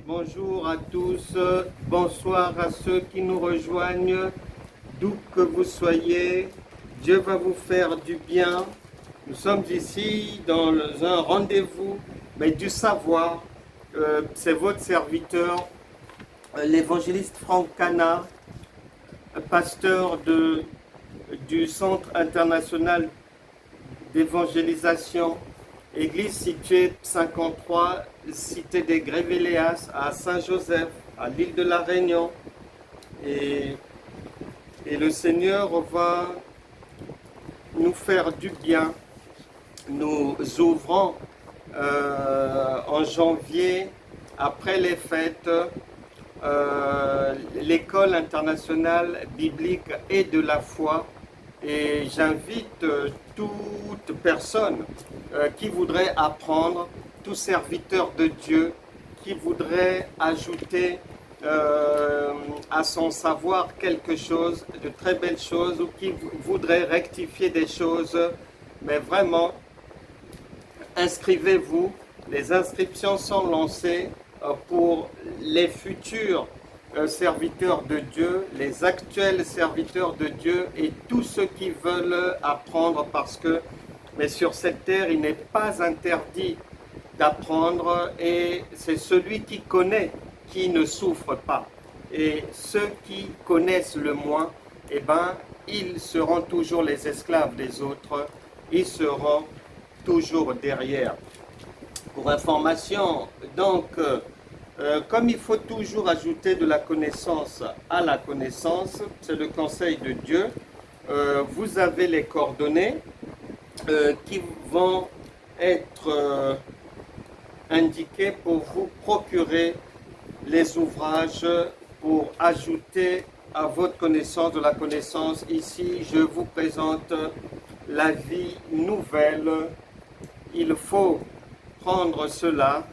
Bonjour à tous, bonsoir à ceux qui nous rejoignent, d'où que vous soyez. Dieu va vous faire du bien. Nous sommes ici dans un rendez-vous, mais du savoir. C'est votre serviteur, l'évangéliste Franck Cana, pasteur du Centre international d'évangélisation, église située 53, cité des Grévéléas, à Saint-Joseph, à l'île de la Réunion. Et le Seigneur va nous faire du bien. Nous ouvrons en janvier, après les fêtes, l'école internationale biblique et de la foi. Et j'invite toute personne qui voudrait apprendre, tout serviteur de Dieu qui voudrait ajouter à son savoir quelque chose, de très belles choses, ou qui voudrait rectifier des choses. Mais vraiment, inscrivez-vous. Les inscriptions sont lancées pour les futurs serviteurs de Dieu, les actuels serviteurs de Dieu et tous ceux qui veulent apprendre, parce que mais sur cette terre, il n'est pas interdit d'apprendre, et c'est celui qui connaît qui ne souffre pas. Et ceux qui connaissent le moins, eh ben, ils seront toujours les esclaves des autres, ils seront toujours derrière. Pour information, donc, comme il faut toujours ajouter de la connaissance à la connaissance, c'est le conseil de Dieu, vous avez les coordonnées qui vont être indiquées pour vous procurer les ouvrages pour ajouter à votre connaissance de la connaissance. Ici, je vous présente la vie nouvelle. Il faut prendre cela.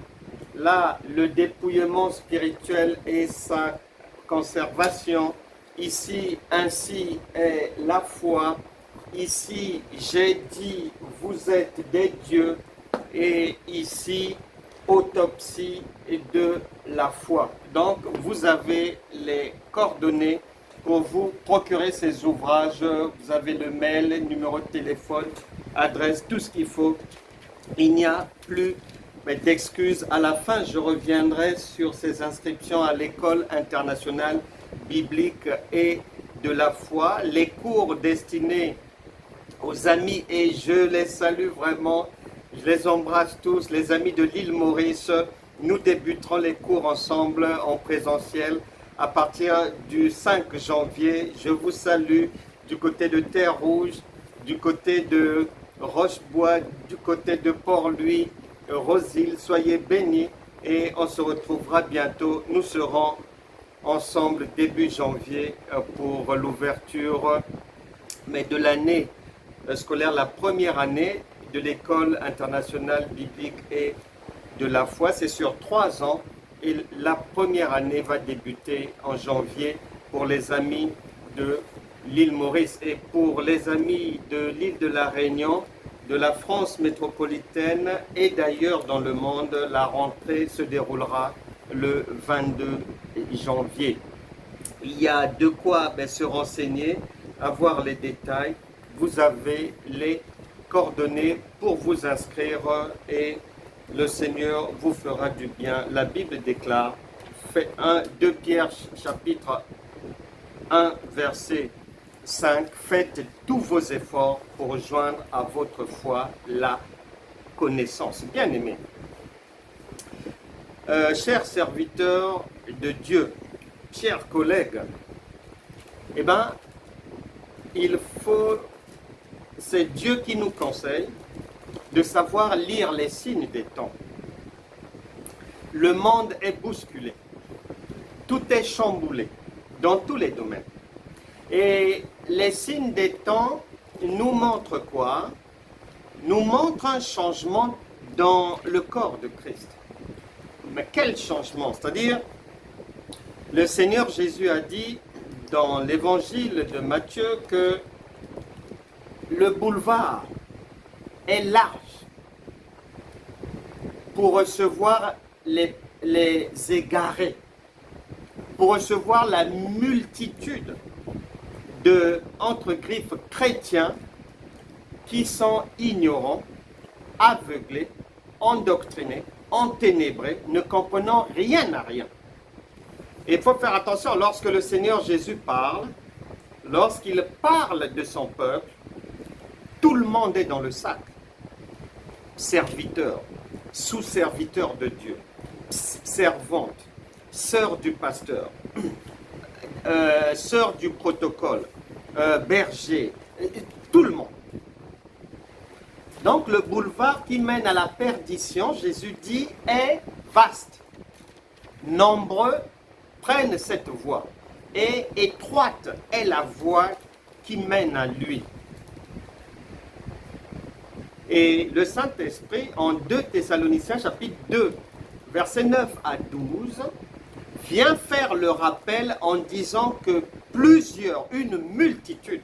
Là, le dépouillement spirituel et sa conservation. Ici, ainsi est la foi. Ici, j'ai dit, vous êtes des dieux. Et ici, autopsie de la foi. Donc, vous avez les coordonnées pour vous procurer ces ouvrages. Vous avez le mail, numéro de téléphone, adresse, tout ce qu'il faut. Il n'y a plus d'excuses. À la fin, je reviendrai sur ces inscriptions à l'école internationale biblique et de la foi. Les cours destinés aux amis, et je les salue vraiment, je les embrasse tous, les amis de l'île Maurice. Nous débuterons les cours ensemble en présentiel à partir du 5 janvier. Je vous salue du côté de Terre-Rouge, du côté de Rochebois, du côté de Port-Louis, Rosille. Soyez bénis et on se retrouvera bientôt. Nous serons ensemble début janvier pour l'ouverture de l'année scolaire, la première année de l'école internationale biblique et de la foi. C'est sur 3 ans et la première année va débuter en janvier pour les amis de l'île Maurice, et pour les amis de l'île de la Réunion, de la France métropolitaine et d'ailleurs dans le monde. La rentrée se déroulera le 22 janvier. Il y a de quoi se renseigner, avoir les détails. Vous avez les coordonnées pour vous inscrire et le Seigneur vous fera du bien. La Bible déclare, 2 Pierre chapitre 1 verset 5, faites tous vos efforts pour joindre à votre foi la connaissance. Bien-aimés, chers serviteurs de Dieu, chers collègues, eh bien, c'est Dieu qui nous conseille de savoir lire les signes des temps. Le monde est bousculé, tout est chamboulé dans tous les domaines. Et les signes des temps nous montrent quoi? Nous montrent un changement dans le corps de Christ. Mais quel changement? C'est-à-dire, le Seigneur Jésus a dit dans l'évangile de Matthieu que le boulevard est large pour recevoir les les égarés, pour recevoir la multitude de, entre griffes, chrétiens qui sont ignorants, aveuglés, endoctrinés, enténébrés, ne comprenant rien à rien. Et il faut faire attention, lorsque le Seigneur Jésus parle, lorsqu'il parle de son peuple, tout le monde est dans le sac. Serviteur, sous-serviteur de Dieu, servante, sœur du pasteur, sœur du protocole, berger, tout le monde. Donc le boulevard qui mène à la perdition, Jésus dit, est vaste. Nombreux prennent cette voie et étroite est la voie qui mène à lui. Et le Saint-Esprit, en 2 Thessaloniciens chapitre 2, versets 9 à 12, vient faire le rappel en disant que plusieurs, une multitude,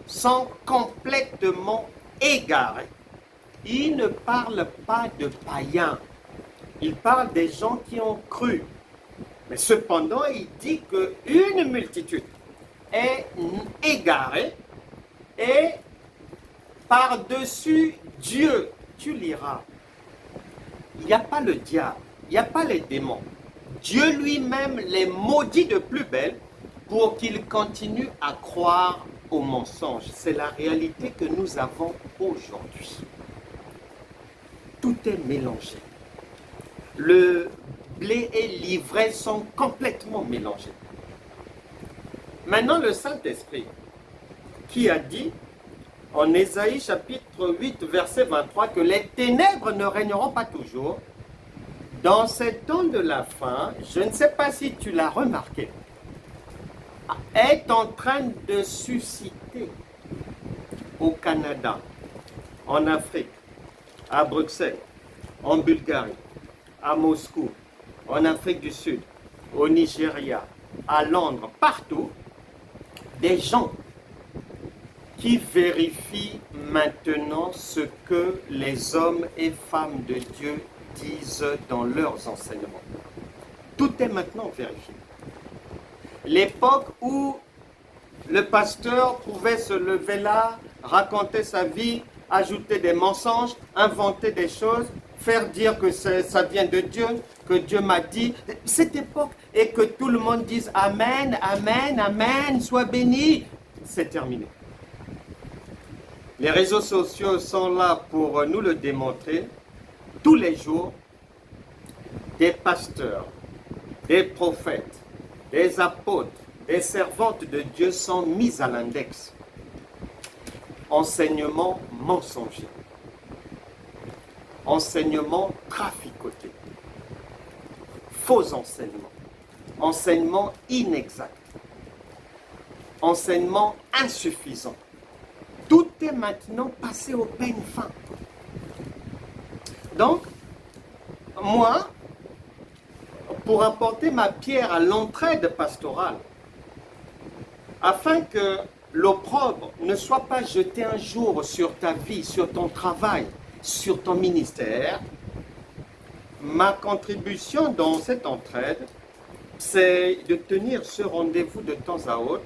sont complètement égarés. Il ne parle pas de païens, il parle des gens qui ont cru. Mais cependant, il dit qu'une multitude est égarée et par-dessus Dieu, tu liras. Il n'y a pas le diable, il n'y a pas les démons. Dieu lui-même les maudit de plus belle pour qu'ils continuent à croire aux mensonges. C'est la réalité que nous avons aujourd'hui. Tout est mélangé. Le blé et l'ivraie sont complètement mélangés. Maintenant, le Saint-Esprit, qui a dit en Ésaïe chapitre 8, verset 23, que les ténèbres ne régneront pas toujours, dans ces temps de la fin, je ne sais pas si tu l'as remarqué, est en train de susciter au Canada, en Afrique, à Bruxelles, en Bulgarie, à Moscou, en Afrique du Sud, au Nigeria, à Londres, partout, des gens qui vérifient maintenant ce que les hommes et femmes de Dieu disent dans leurs enseignements. Tout est maintenant vérifié. L'époque où le pasteur pouvait se lever là, raconter sa vie, ajouter des mensonges, inventer des choses, faire dire que ça vient de Dieu, que Dieu m'a dit, cette époque, et que tout le monde dise Amen, Amen, Amen, sois béni, c'est terminé. Les réseaux sociaux sont là pour nous le démontrer. Tous les jours, des pasteurs, des prophètes, des apôtres, des servantes de Dieu sont mis à l'index. Enseignement mensonger. Enseignement traficoté. Faux enseignement. Enseignement inexact. Enseignement insuffisant. Tout est maintenant passé au peigne fin. Donc, moi, pour apporter ma pierre à l'entraide pastorale, afin que l'opprobre ne soit pas jeté un jour sur ta vie, sur ton travail, sur ton ministère, ma contribution dans cette entraide, c'est de tenir ce rendez-vous de temps à autre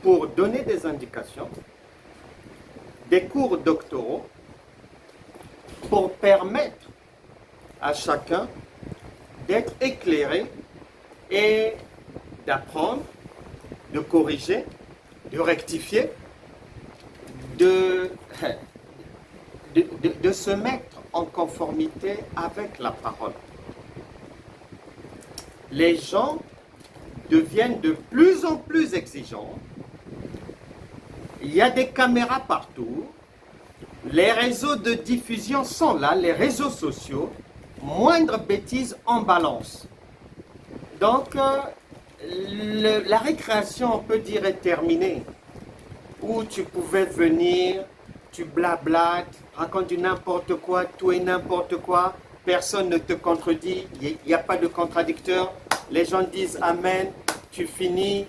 pour donner des indications, des cours doctoraux, pour permettre à chacun d'être éclairé et d'apprendre, de corriger, de rectifier, de se mettre en conformité avec la parole. Les gens deviennent de plus en plus exigeants. Il y a des caméras partout. Les réseaux de diffusion sont là, les réseaux sociaux. Moindre bêtise en balance. Donc, la récréation, on peut dire, est terminée. Où tu pouvais venir, tu blablates, racontes du n'importe quoi, tout et n'importe quoi, personne ne te contredit, il n'y a pas de contradicteur, les gens disent Amen, tu finis,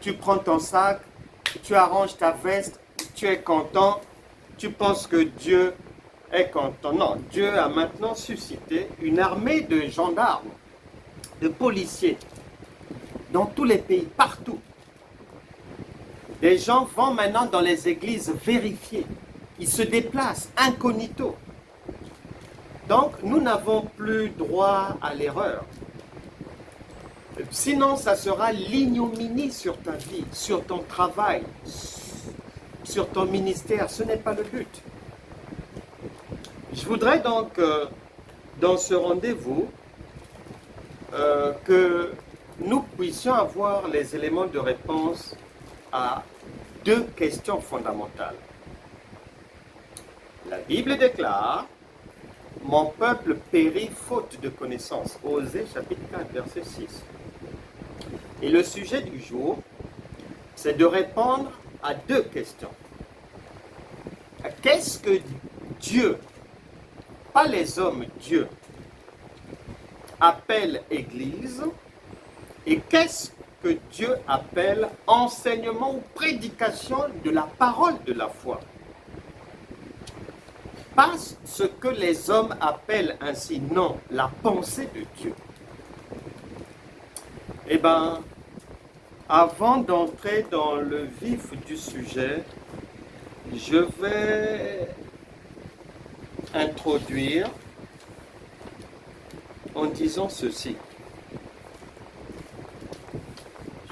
tu prends ton sac, tu arranges ta veste, tu es content, tu penses que Dieu est content. Non, Dieu a maintenant suscité une armée de gendarmes, de policiers, dans tous les pays, partout. Les gens vont maintenant dans les églises vérifier. Ils se déplacent incognito. Donc, nous n'avons plus droit à l'erreur. Sinon, ça sera l'ignominie sur ta vie, sur ton travail, sur ton ministère. Ce n'est pas le but. Je voudrais donc, dans ce rendez-vous, que nous puissions avoir les éléments de réponse à deux questions fondamentales. La Bible déclare « Mon peuple périt faute de connaissance » Osée chapitre 4, verset 6. Et le sujet du jour, c'est de répondre à deux questions. Qu'est-ce que Dieu, pas les hommes, Dieu, appelle Église, et qu'est-ce que Dieu appelle enseignement ou prédication de la parole de la foi? Pas ce que les hommes appellent ainsi, non, la pensée de Dieu. Eh bien, avant d'entrer dans le vif du sujet, je vais introduire en disant ceci.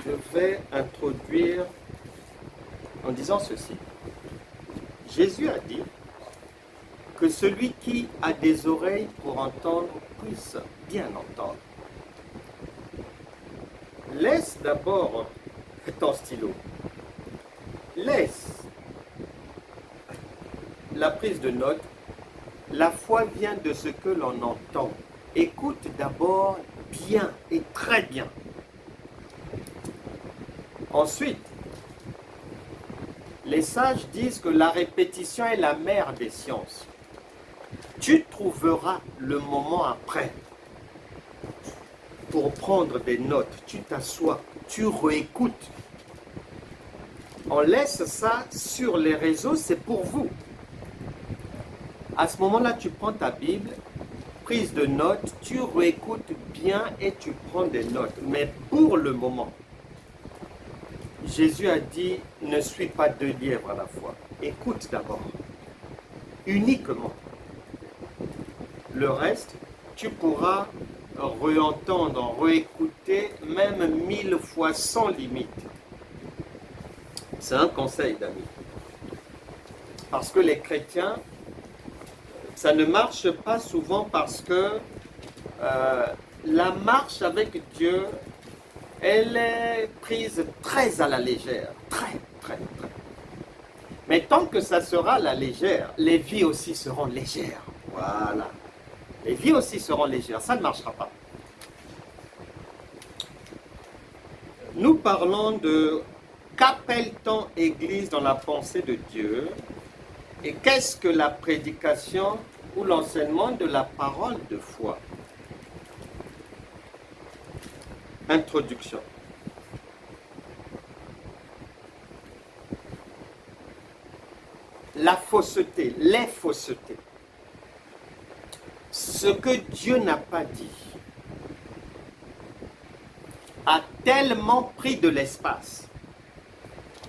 Je vais introduire en disant ceci. Jésus a dit que celui qui a des oreilles pour entendre puisse bien entendre. Laisse d'abord ton stylo. Laisse la prise de notes. La foi vient de ce que l'on entend. Écoute d'abord bien et très bien. Ensuite, les sages disent que la répétition est la mère des sciences. Tu trouveras le moment après pour prendre des notes. Tu t'assois, tu réécoutes. On laisse ça sur les réseaux, c'est pour vous. À ce moment-là, tu prends ta Bible, prise de notes, tu réécoutes bien et tu prends des notes. Mais pour le moment, Jésus a dit, ne suis pas deux lièvres à la fois. Écoute d'abord, uniquement. Le reste, tu pourras réentendre, réécouter, même 1000 fois sans limite. C'est un conseil, d'amis. Parce que les chrétiens, ça ne marche pas souvent parce que la marche avec Dieu, elle est prise très à la légère. Très, très, très. Mais tant que ça sera à la légère, les vies aussi seront légères. Voilà. Les vies aussi seront légères. Ça ne marchera pas. Nous parlons de qu'appelle-t-on Église dans la pensée de Dieu et qu'est-ce que la prédication ou l'enseignement de la parole de foi. Introduction. La fausseté, les faussetés. Ce que Dieu n'a pas dit a tellement pris de l'espace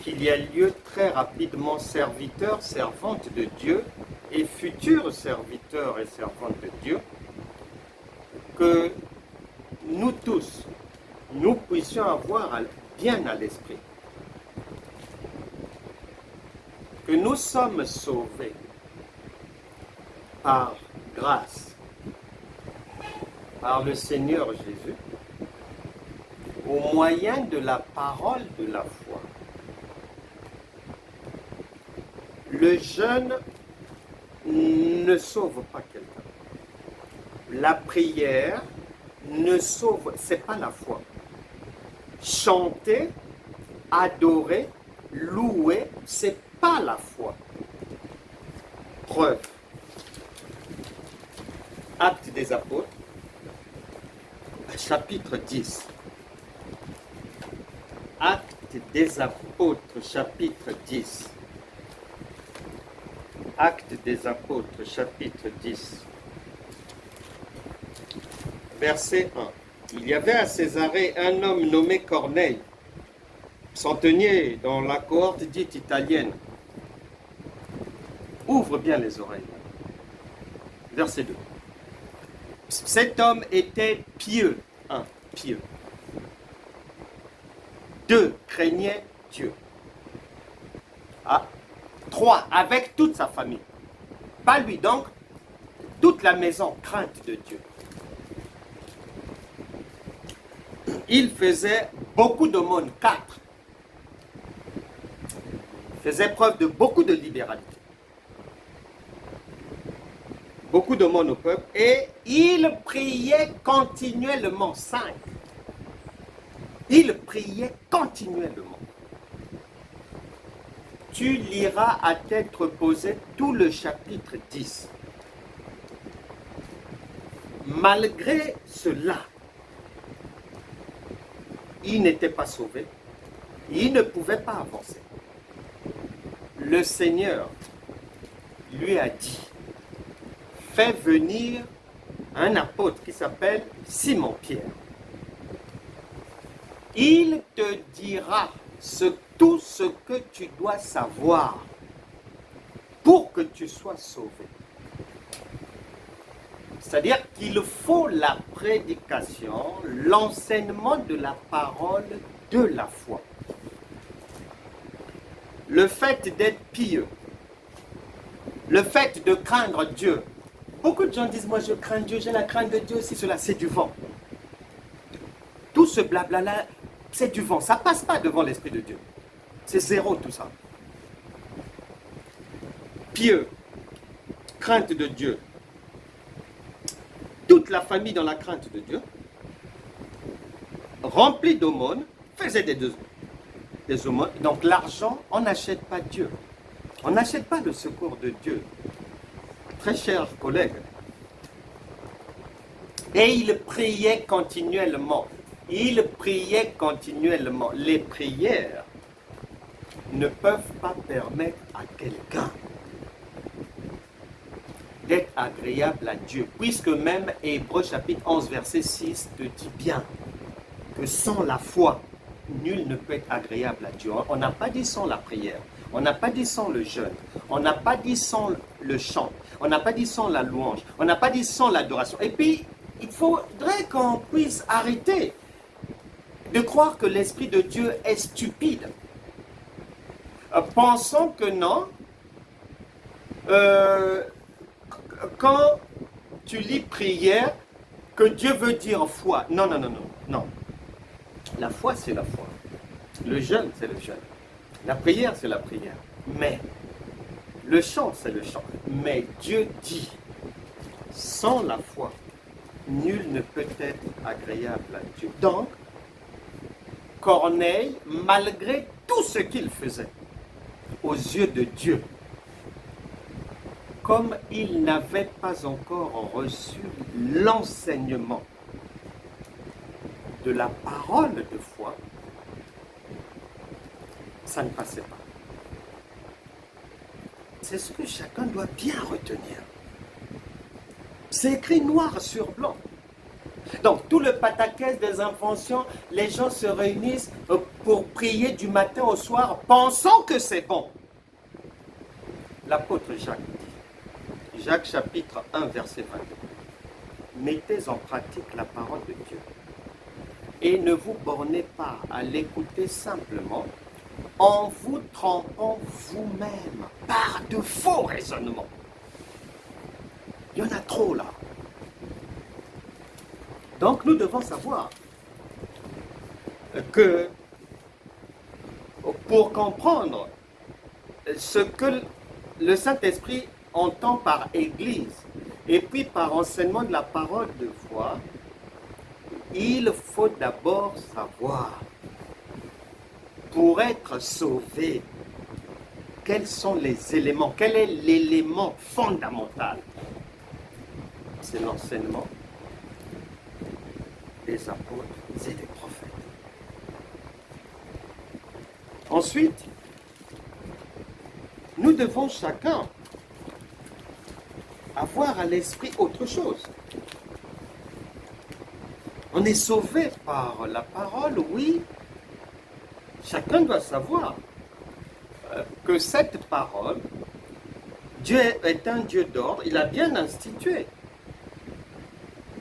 qu'il y a lieu très rapidement serviteurs, servantes de Dieu et futurs serviteurs et servantes de Dieu que nous tous, nous puissions avoir bien à l'esprit que nous sommes sauvés par grâce, par le Seigneur Jésus, au moyen de la parole de la foi. Le jeûne ne sauve pas quelqu'un. La prière ne sauve, c'est pas la foi. Chanter, adorer, louer, c'est pas la foi. Preuve. Actes des Apôtres, chapitre 10. Actes des Apôtres, chapitre 10. Actes des Apôtres, chapitre 10, verset 1. Il y avait à Césarée un homme nommé Corneille, centenier dans la cohorte dite italienne. Ouvre bien les oreilles. Verset 2. Cet homme était pieux. 1. Pieux. 2. Craignait Dieu. 3. Avec toute sa famille. Pas lui donc, toute la maison, crainte de Dieu. Il faisait beaucoup d'aumônes. 4. Faisait preuve de beaucoup de libéralité. Beaucoup d'aumônes au peuple. Et il priait continuellement. 5. Il priait continuellement. Tu liras à tête reposée tout le chapitre 10. Malgré cela, il n'était pas sauvé. Il ne pouvait pas avancer. Le Seigneur lui a dit, fais venir un apôtre qui s'appelle Simon-Pierre. Il te dira tout ce que tu dois savoir pour que tu sois sauvé. C'est-à-dire qu'il faut la prédication, l'enseignement de la parole de la foi. Le fait d'être pieux, le fait de craindre Dieu. Beaucoup de gens disent, moi je crains Dieu, j'ai la crainte de Dieu, si cela, c'est du vent. Tout ce blabla-là, c'est du vent, ça ne passe pas devant l'Esprit de Dieu. C'est zéro tout ça. Pieux, crainte de Dieu. Toute la famille dans la crainte de Dieu, remplie d'aumônes, faisait des aumônes. Donc l'argent, on n'achète pas Dieu. On n'achète pas le secours de Dieu. Très chers collègues. Et il priait continuellement. Il priait continuellement. Les prières ne peuvent pas permettre à quelqu'un d'être agréable à Dieu, puisque même Hébreux chapitre 11 verset 6 te dit bien que sans la foi, nul ne peut être agréable à Dieu. On n'a pas dit sans la prière, on n'a pas dit sans le jeûne, on n'a pas dit sans le chant, on n'a pas dit sans la louange, on n'a pas dit sans l'adoration. Et puis, il faudrait qu'on puisse arrêter de croire que l'Esprit de Dieu est stupide. Pensons que non. Quand tu lis prière, que Dieu veut dire foi. Non, non, non, non, non. La foi, c'est la foi. Le jeûne, c'est le jeûne. La prière, c'est la prière. Mais le chant, c'est le chant. Mais Dieu dit, sans la foi, nul ne peut être agréable à Dieu. Donc, Corneille, malgré tout ce qu'il faisait, aux yeux de Dieu, comme il n'avait pas encore reçu l'enseignement de la parole de foi, ça ne passait pas. C'est ce que chacun doit bien retenir. C'est écrit noir sur blanc. Donc, tout le pataquès des inventions, les gens se réunissent pour prier du matin au soir, pensant que c'est bon. L'apôtre Jacques dit, Jacques chapitre 1, verset 22, mettez en pratique la parole de Dieu et ne vous bornez pas à l'écouter simplement en vous trompant vous-même par de faux raisonnements. Il y en a trop là. Donc nous devons savoir que pour comprendre ce que le Saint-Esprit entend par Église et puis par enseignement de la parole de foi, il faut d'abord savoir, pour être sauvé, quels sont les éléments, quel est l'élément fondamental? C'est l'enseignement des apôtres et des prophètes. Ensuite, nous devons chacun avoir à l'esprit autre chose. On est sauvé par la parole, oui. Chacun doit savoir que cette parole, Dieu est un Dieu d'ordre, il a bien institué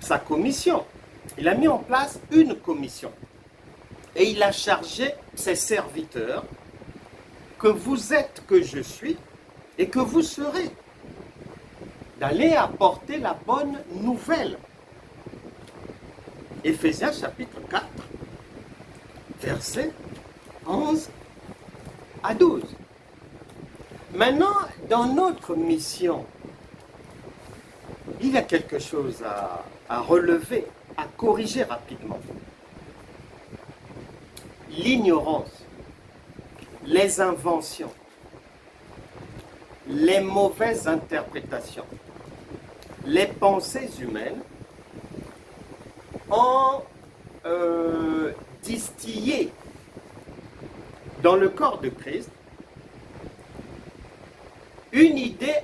sa commission. Il a mis en place une commission. Et il a chargé ses serviteurs que vous êtes, que je suis, et que vous serez, d'aller apporter la bonne nouvelle. Éphésiens chapitre 4, versets 11 à 12. Maintenant, dans notre mission, il y a quelque chose à relever, à corriger rapidement. L'ignorance, les inventions, les mauvaises interprétations, les pensées humaines ont distillé dans le corps de Christ une idée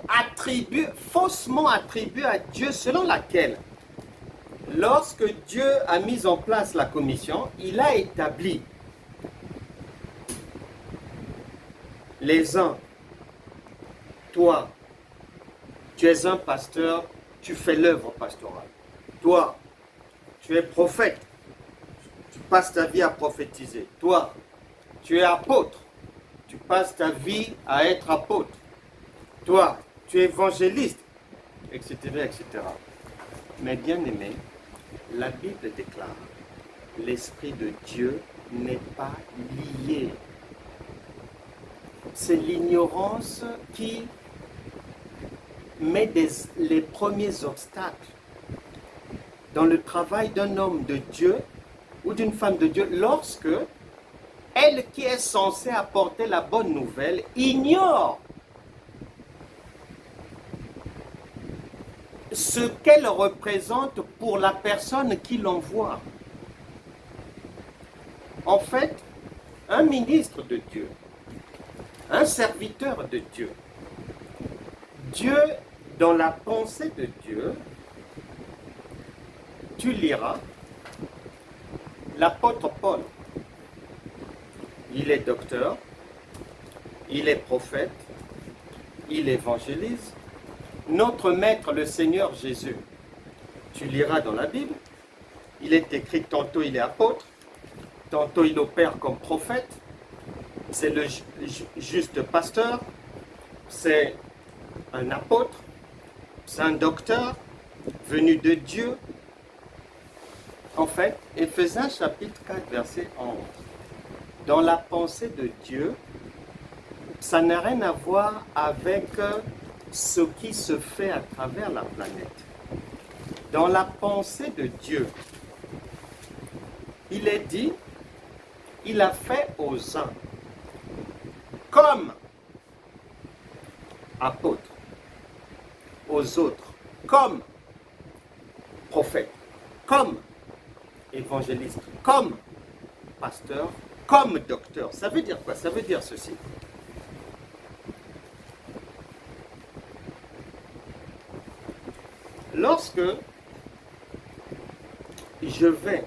faussement attribuée à Dieu, selon laquelle, lorsque Dieu a mis en place la commission, il a établi les uns. Toi, tu es un pasteur, tu fais l'œuvre pastorale. Toi, tu es prophète, tu passes ta vie à prophétiser. Toi, tu es apôtre, tu passes ta vie à être apôtre. Toi, tu es évangéliste, etc., etc. Mais bien aimé, la Bible déclare, l'Esprit de Dieu n'est pas lié. C'est l'ignorance qui met les premiers obstacles dans le travail d'un homme de Dieu ou d'une femme de Dieu lorsque elle qui est censée apporter la bonne nouvelle ignore ce qu'elle représente pour la personne qui l'envoie. En fait, un ministre de Dieu, un serviteur de Dieu, Dieu, dans la pensée de Dieu, tu liras l'apôtre Paul. Il est docteur, il est prophète, il évangélise. Notre maître, le Seigneur Jésus, tu liras dans la Bible, il est écrit tantôt il est apôtre, tantôt il opère comme prophète, c'est le juste pasteur, c'est un apôtre, c'est un docteur venu de Dieu. En fait, Éphésiens chapitre 4, verset 11. Dans la pensée de Dieu, ça n'a rien à voir avec ce qui se fait à travers la planète. Dans la pensée de Dieu, il est dit, il a fait aux uns comme apôtres, aux autres comme prophètes, comme évangélistes, comme pasteurs, comme docteurs. Ça veut dire quoi? Ça veut dire ceci. Lorsque je vais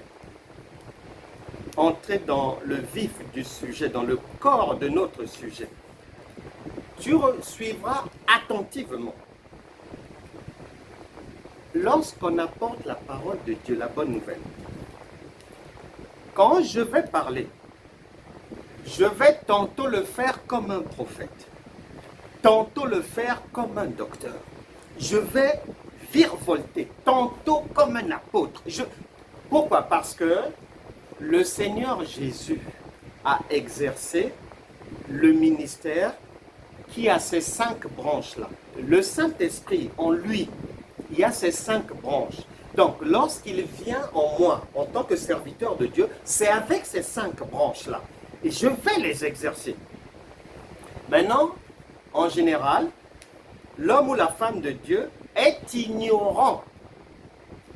entrer dans le vif du sujet, dans le corps de notre sujet, tu suivras attentivement. Lorsqu'on apporte la parole de Dieu, la bonne nouvelle, quand je vais parler, je vais tantôt le faire comme un prophète, tantôt le faire comme un docteur. Je vais virevolter, tantôt comme un apôtre. Pourquoi? Parce que le Seigneur Jésus a exercé le ministère qui a ces 5 branches-là. Le Saint-Esprit, en lui, il y a ces 5 branches. Donc, lorsqu'il vient en moi, en tant que serviteur de Dieu, c'est avec ces 5 branches-là. Et je vais les exercer. Maintenant, en général, l'homme ou la femme de Dieu est ignorant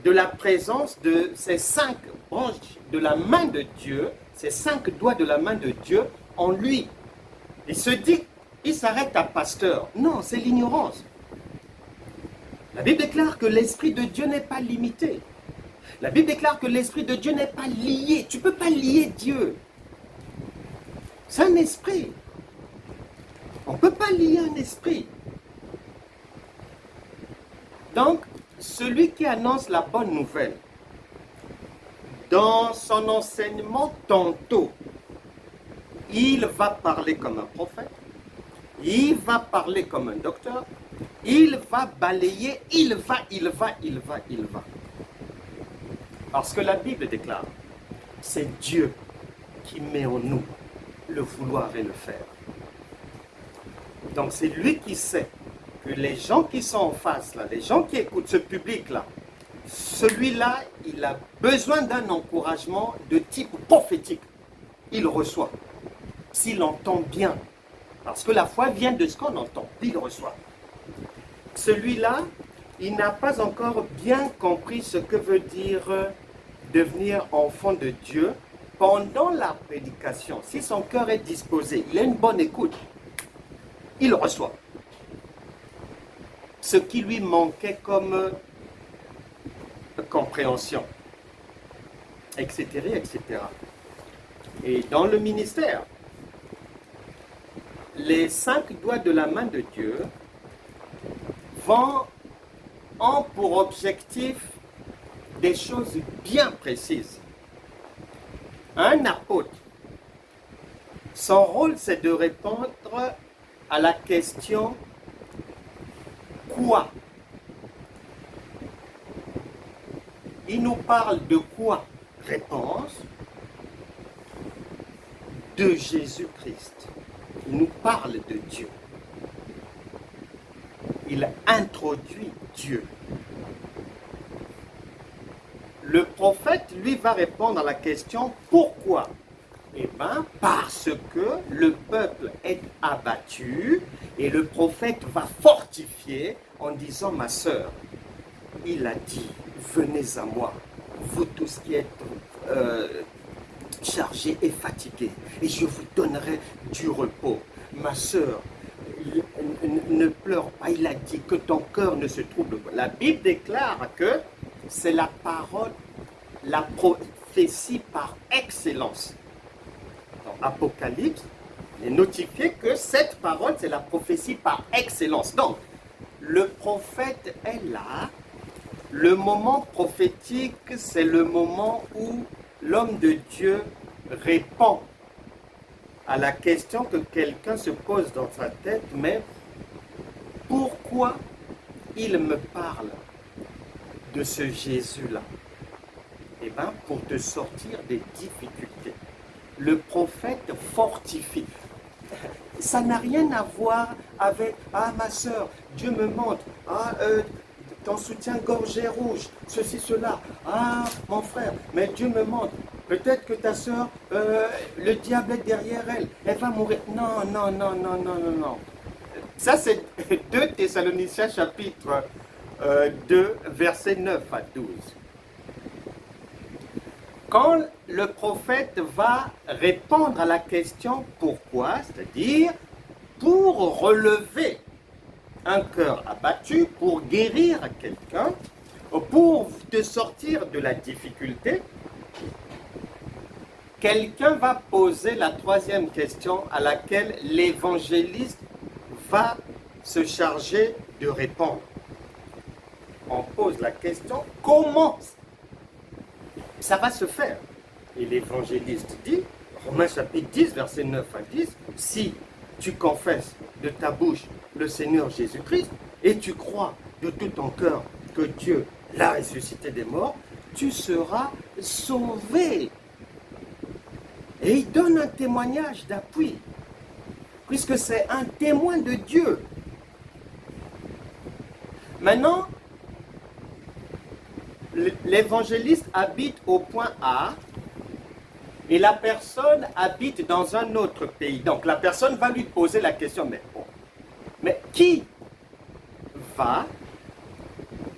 de la présence de ces 5 branches de la main de Dieu, ces 5 doigts de la main de Dieu en lui. Il se dit, il s'arrête à pasteur. Non, c'est l'ignorance. La Bible déclare que l'Esprit de Dieu n'est pas limité. La Bible déclare que l'Esprit de Dieu n'est pas lié. Tu ne peux pas lier Dieu. C'est un esprit. On ne peut pas lier un esprit. Donc, celui qui annonce la bonne nouvelle, dans son enseignement tantôt, il va parler comme un prophète, il va parler comme un docteur, il va balayer, il va. Parce que la Bible déclare, c'est Dieu qui met en nous le vouloir et le faire. Donc c'est lui qui sait que les gens qui sont en face, là, les gens qui écoutent ce public-là, celui-là, il a besoin d'un encouragement de type prophétique. Il reçoit. S'il entend bien, parce que la foi vient de ce qu'on entend, il reçoit. Celui-là, il n'a pas encore bien compris ce que veut dire devenir enfant de Dieu pendant la prédication. Si son cœur est disposé, il a une bonne écoute, il reçoit. Ce qui lui manquait comme compréhension, etc., etc. Et dans le ministère, les 5 doigts de la main de Dieu ont pour objectif des choses bien précises. Un apôtre, son rôle, c'est de répondre à la question « Quoi ?» Il nous parle de quoi? Réponse: de Jésus-Christ. Il nous parle de Dieu. Il introduit Dieu. Le prophète, lui, va répondre à la question « Pourquoi ?» Eh bien, parce que le peuple est abattu et le prophète va fortifier en disant « Ma sœur, il a dit, venez à moi, vous tous qui êtes chargés et fatigués, et je vous donnerai du repos. Ma sœur, ne pleure pas, il a dit que ton cœur ne se trouble pas. » La Bible déclare que c'est la parole, la prophétie par excellence. Dans Apocalypse, il est notifié que cette parole, c'est la prophétie par excellence. Donc, le prophète est là. Le moment prophétique, c'est le moment où l'homme de Dieu répond à la question que quelqu'un se pose dans sa tête, mais pourquoi il me parle de ce Jésus-là? Eh bien, pour te sortir des difficultés. Le prophète fortifie. Ça n'a rien à voir avec « Ah, ma soeur, Dieu me montre. Ah, ton soutien-gorge est rouge. Ceci, cela. Ah, mon frère, mais Dieu me montre. Peut-être que ta soeur, le diable est derrière elle. Elle va mourir. » Non, non, non, non, non, non, non. Ça, c'est 2 Thessaloniciens chapitre 2, versets 9 à 12. Quand le prophète va répondre à la question « Pourquoi ?», c'est-à-dire pour relever un cœur abattu, pour guérir quelqu'un, pour te sortir de la difficulté, quelqu'un va poser la 3e question à laquelle l'évangéliste va se charger de répondre. On pose la question « Comment ça va se faire ?» Et l'évangéliste dit, Romains chapitre 10, verset 9 à 10, « Si tu confesses de ta bouche le Seigneur Jésus-Christ et tu crois de tout ton cœur que Dieu l'a ressuscité des morts, tu seras sauvé. » Et il donne un témoignage d'appui, puisque c'est un témoin de Dieu. Maintenant, l'évangéliste habite au point A et la personne habite dans un autre pays. Donc la personne va lui poser la question, mais qui va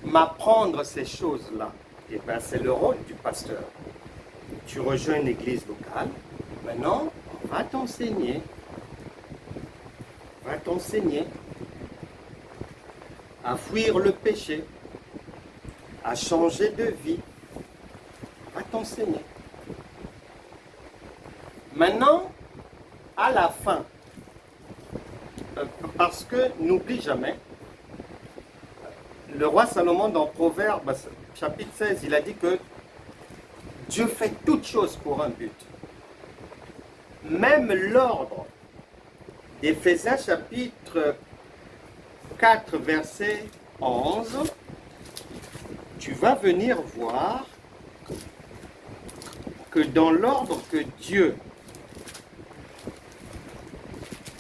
m'apprendre ces choses-là? Eh bien, c'est le rôle du pasteur. Tu rejoins une église locale, maintenant, on va t'enseigner. à fuir le péché, à changer de vie, va t'enseigner. Maintenant, à la fin, parce que n'oublie jamais, le roi Salomon dans Proverbes chapitre 16, il a dit que Dieu fait toutes choses pour un but. Même l'ordre d'Éphésiens chapitre 4 verset 11, tu vas venir voir que dans l'ordre que Dieu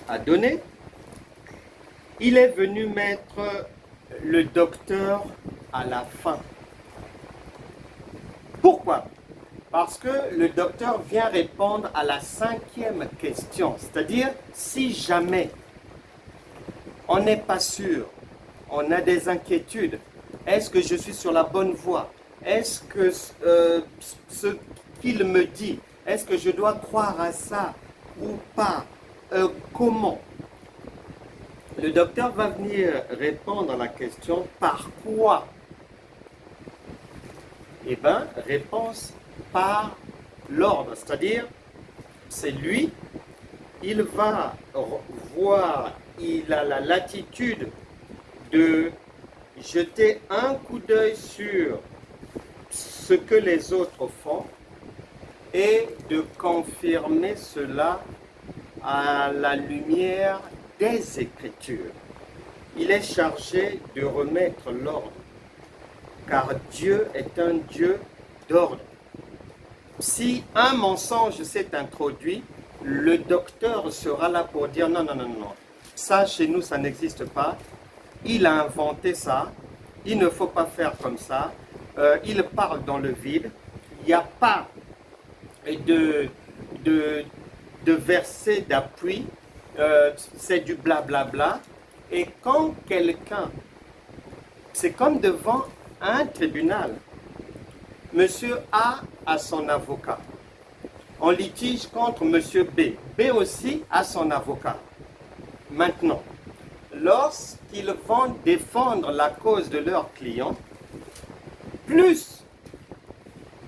a donné, il est venu mettre le docteur à la fin. Pourquoi? Parce que le docteur vient répondre à la 5e question, c'est-à-dire si jamais on n'est pas sûr, on a des inquiétudes, est-ce que je suis sur la bonne voie? Est-ce que ce qu'il me dit, est-ce que je dois croire à ça ou pas? Comment? Le docteur va venir répondre à la question par quoi? Eh bien, réponse par l'ordre, c'est-à-dire, c'est lui, il va voir, il a la latitude de jeter un coup d'œil sur ce que les autres font et de confirmer cela à la lumière des Écritures. Il est chargé de remettre l'ordre, car Dieu est un Dieu d'ordre. Si un mensonge s'est introduit, le docteur sera là pour dire non, non, non, non, ça chez nous, ça n'existe pas. Il a inventé ça, il ne faut pas faire comme ça, il parle dans le vide, il n'y a pas de verset d'appui, c'est du blablabla. Et quand quelqu'un, c'est comme devant un tribunal, Monsieur A a son avocat, on litige contre Monsieur B, B aussi a son avocat. Maintenant, lorsqu'ils vont défendre la cause de leur client, plus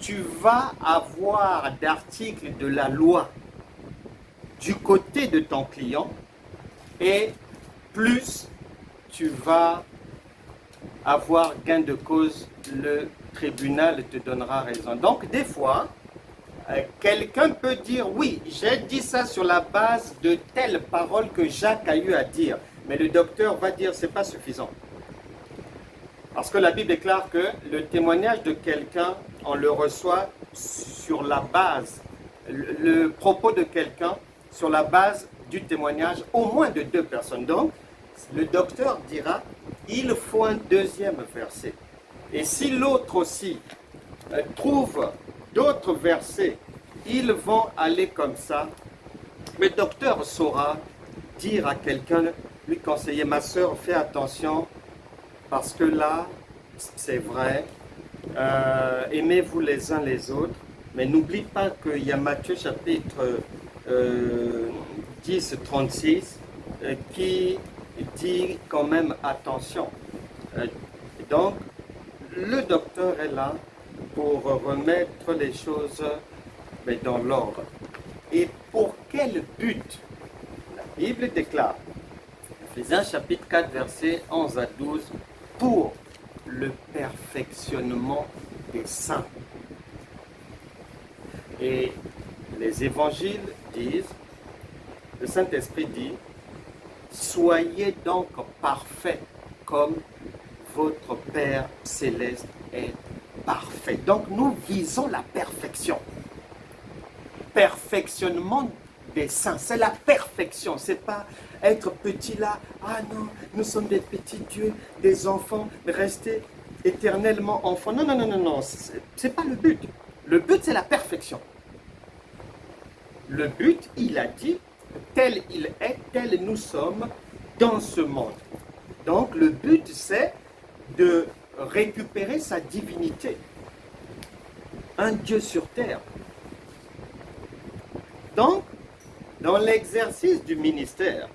tu vas avoir d'articles de la loi du côté de ton client et plus tu vas avoir gain de cause, le tribunal te donnera raison. Donc des fois, quelqu'un peut dire oui, j'ai dit ça sur la base de telle parole que Jacques a eu à dire, mais le docteur va dire c'est pas suffisant. Parce que la Bible déclare que le témoignage de quelqu'un, on le reçoit sur la base, le propos de quelqu'un sur la base du témoignage au moins de 2 personnes. Donc, le docteur dira, il faut un deuxième verset. Et si l'autre aussi trouve d'autres versets, ils vont aller comme ça. Le docteur saura dire à quelqu'un, lui conseiller, ma soeur, fais attention, parce que là, c'est vrai, aimez-vous les uns les autres, mais n'oublie pas qu'il y a Matthieu chapitre 10, 36, qui dit quand même attention. Donc, le docteur est là pour remettre les choses dans l'ordre. Et pour quel but? La Bible déclare, Éphésiens chapitre 4, versets 11 à 12, pour le perfectionnement des saints. Et les évangiles disent, le Saint-Esprit dit, soyez donc parfaits comme votre Père céleste est parfait. Donc nous visons la perfection. Perfectionnement des saints, c'est la perfection, c'est pas être petit là, ah non, nous sommes des petits dieux, des enfants, rester éternellement enfants. Non, non, non, non, non, c'est pas le but. Le but, c'est la perfection. Le but, il a dit, tel il est, tel nous sommes dans ce monde. Donc le but, c'est de récupérer sa divinité. Un Dieu sur terre. Donc, dans l'exercice du ministère,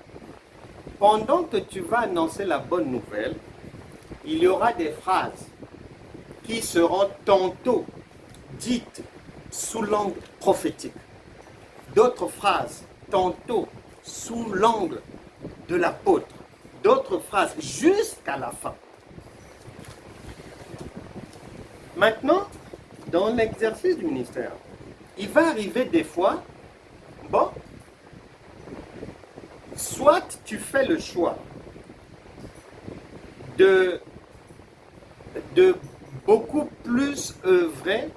pendant que tu vas annoncer la bonne nouvelle, il y aura des phrases qui seront tantôt dites sous l'angle prophétique, d'autres phrases tantôt sous l'angle de l'apôtre, d'autres phrases jusqu'à la fin. Maintenant, dans l'exercice du ministère, il va arriver des fois, bon, soit tu fais le choix de beaucoup plus œuvrer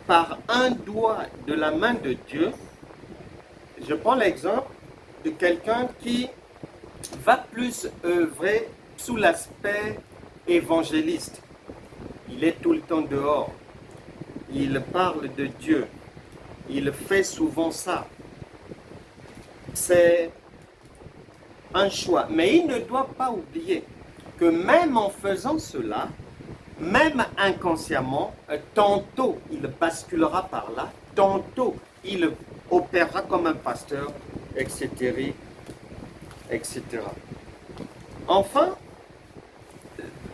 par un doigt de la main de Dieu. Je prends l'exemple de quelqu'un qui va plus œuvrer sous l'aspect évangéliste. Il est tout le temps dehors. Il parle de Dieu. Il fait souvent ça. C'est un choix. Mais il ne doit pas oublier que même en faisant cela, même inconsciemment, tantôt il basculera par là, tantôt il opérera comme un pasteur, etc., etc. Enfin,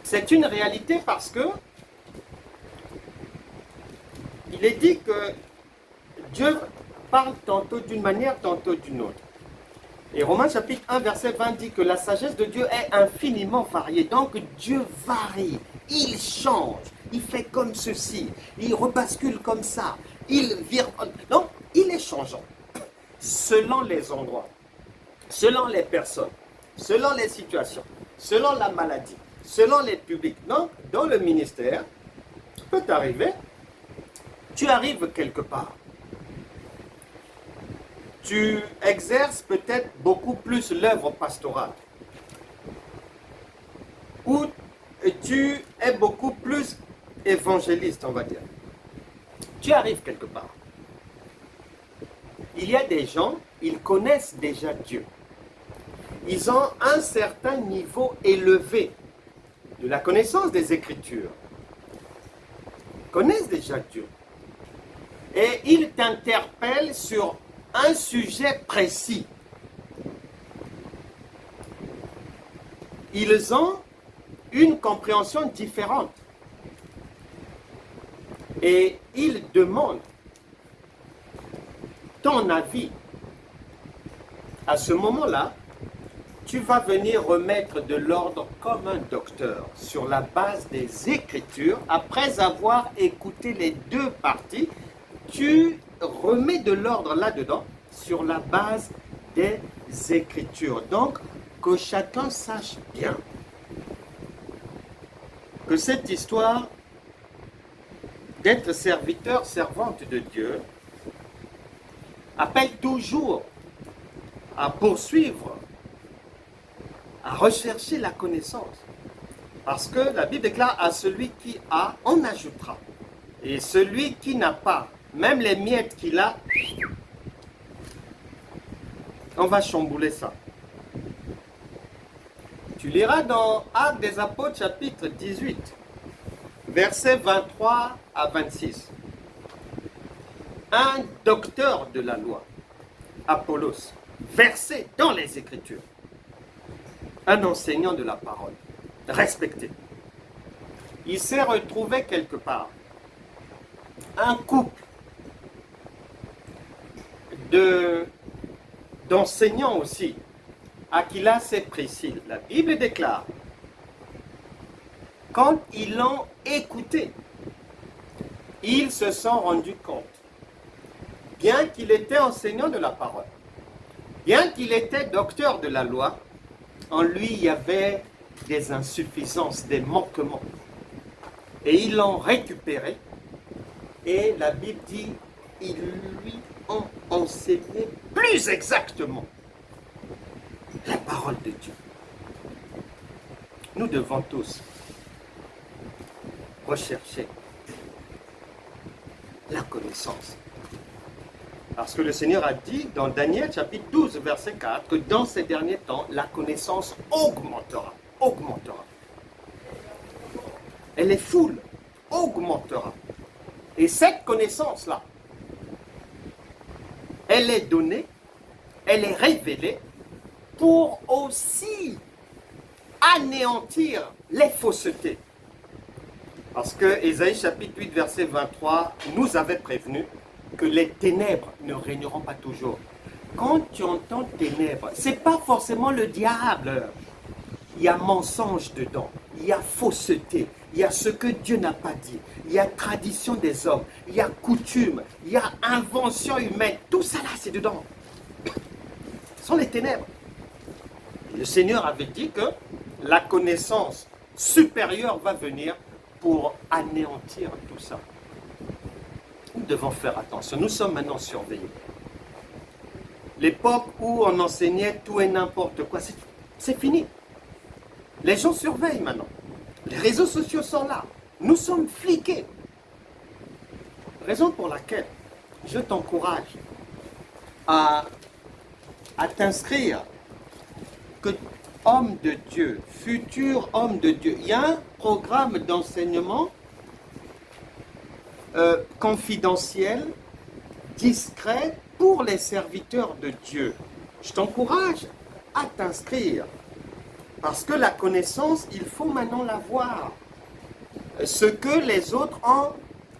c'est une réalité parce que il est dit que Dieu parle tantôt d'une manière, tantôt d'une autre. Et Romains chapitre 1, verset 20 dit que la sagesse de Dieu est infiniment variée. Donc Dieu varie, il change, il fait comme ceci, il rebascule comme ça, il vire. Donc il est changeant selon les endroits, selon les personnes, selon les situations, selon la maladie, selon les publics. Donc dans le ministère, peut arriver, tu arrives quelque part. Tu exerces peut-être beaucoup plus l'œuvre pastorale. Ou tu es beaucoup plus évangéliste, on va dire. Tu arrives quelque part. Il y a des gens, ils connaissent déjà Dieu. Ils ont un certain niveau élevé de la connaissance des Écritures. Ils connaissent déjà Dieu. Et ils t'interpellent sur un sujet précis. Ils ont une compréhension différente. Et ils demandent ton avis. À ce moment-là, tu vas venir remettre de l'ordre comme un docteur sur la base des Écritures. Après avoir écouté les deux parties, tu remets de l'ordre là-dedans sur la base des Écritures. Donc, que chacun sache bien que cette histoire d'être serviteur, servante de Dieu appelle toujours à poursuivre, à rechercher la connaissance. Parce que la Bible déclare à celui qui a, on ajoutera. Et celui qui n'a pas, même les miettes qu'il a, on va chambouler ça. Tu liras dans Actes des Apôtres chapitre 18, versets 23 à 26. Un docteur de la loi, Apollos, versé dans les Écritures, un enseignant de la parole, respecté. Il s'est retrouvé quelque part. Un couple d'enseignants aussi, Aquilas et Priscille. La Bible déclare, quand ils l'ont écouté, ils se sont rendus compte, bien qu'il était enseignant de la parole, bien qu'il était docteur de la loi, en lui il y avait des insuffisances, des manquements. Et ils l'ont récupéré, et la Bible dit, ils lui ont enseigné plus exactement la parole de Dieu. Nous devons tous rechercher la connaissance. Parce que le Seigneur a dit dans Daniel chapitre 12 verset 4 que dans ces derniers temps, la connaissance augmentera. Augmentera. Elle est full, augmentera. Et cette connaissance-là, elle est donnée, elle est révélée pour aussi anéantir les faussetés. Parce que Ésaïe chapitre 8, verset 23 nous avait prévenu que les ténèbres ne régneront pas toujours. Quand tu entends ténèbres, ce n'est pas forcément le diable. Il y a mensonge dedans, il y a fausseté, il y a ce que Dieu n'a pas dit, il y a tradition des hommes, il y a coutume, il y a invention humaine. Tout ça là, c'est dedans. Ce sont les ténèbres. Le Seigneur avait dit que la connaissance supérieure va venir pour anéantir tout ça. Nous devons faire attention. Nous sommes maintenant surveillés. L'époque où on enseignait tout et n'importe quoi, c'est fini. Les gens surveillent maintenant. Les réseaux sociaux sont là. Nous sommes fliqués. Raison pour laquelle je t'encourage à t'inscrire que homme de Dieu, futur homme de Dieu. Il y a un programme d'enseignement confidentiel, discret pour les serviteurs de Dieu. Je t'encourage à t'inscrire. Parce que la connaissance, il faut maintenant l'avoir. Ce que les autres ont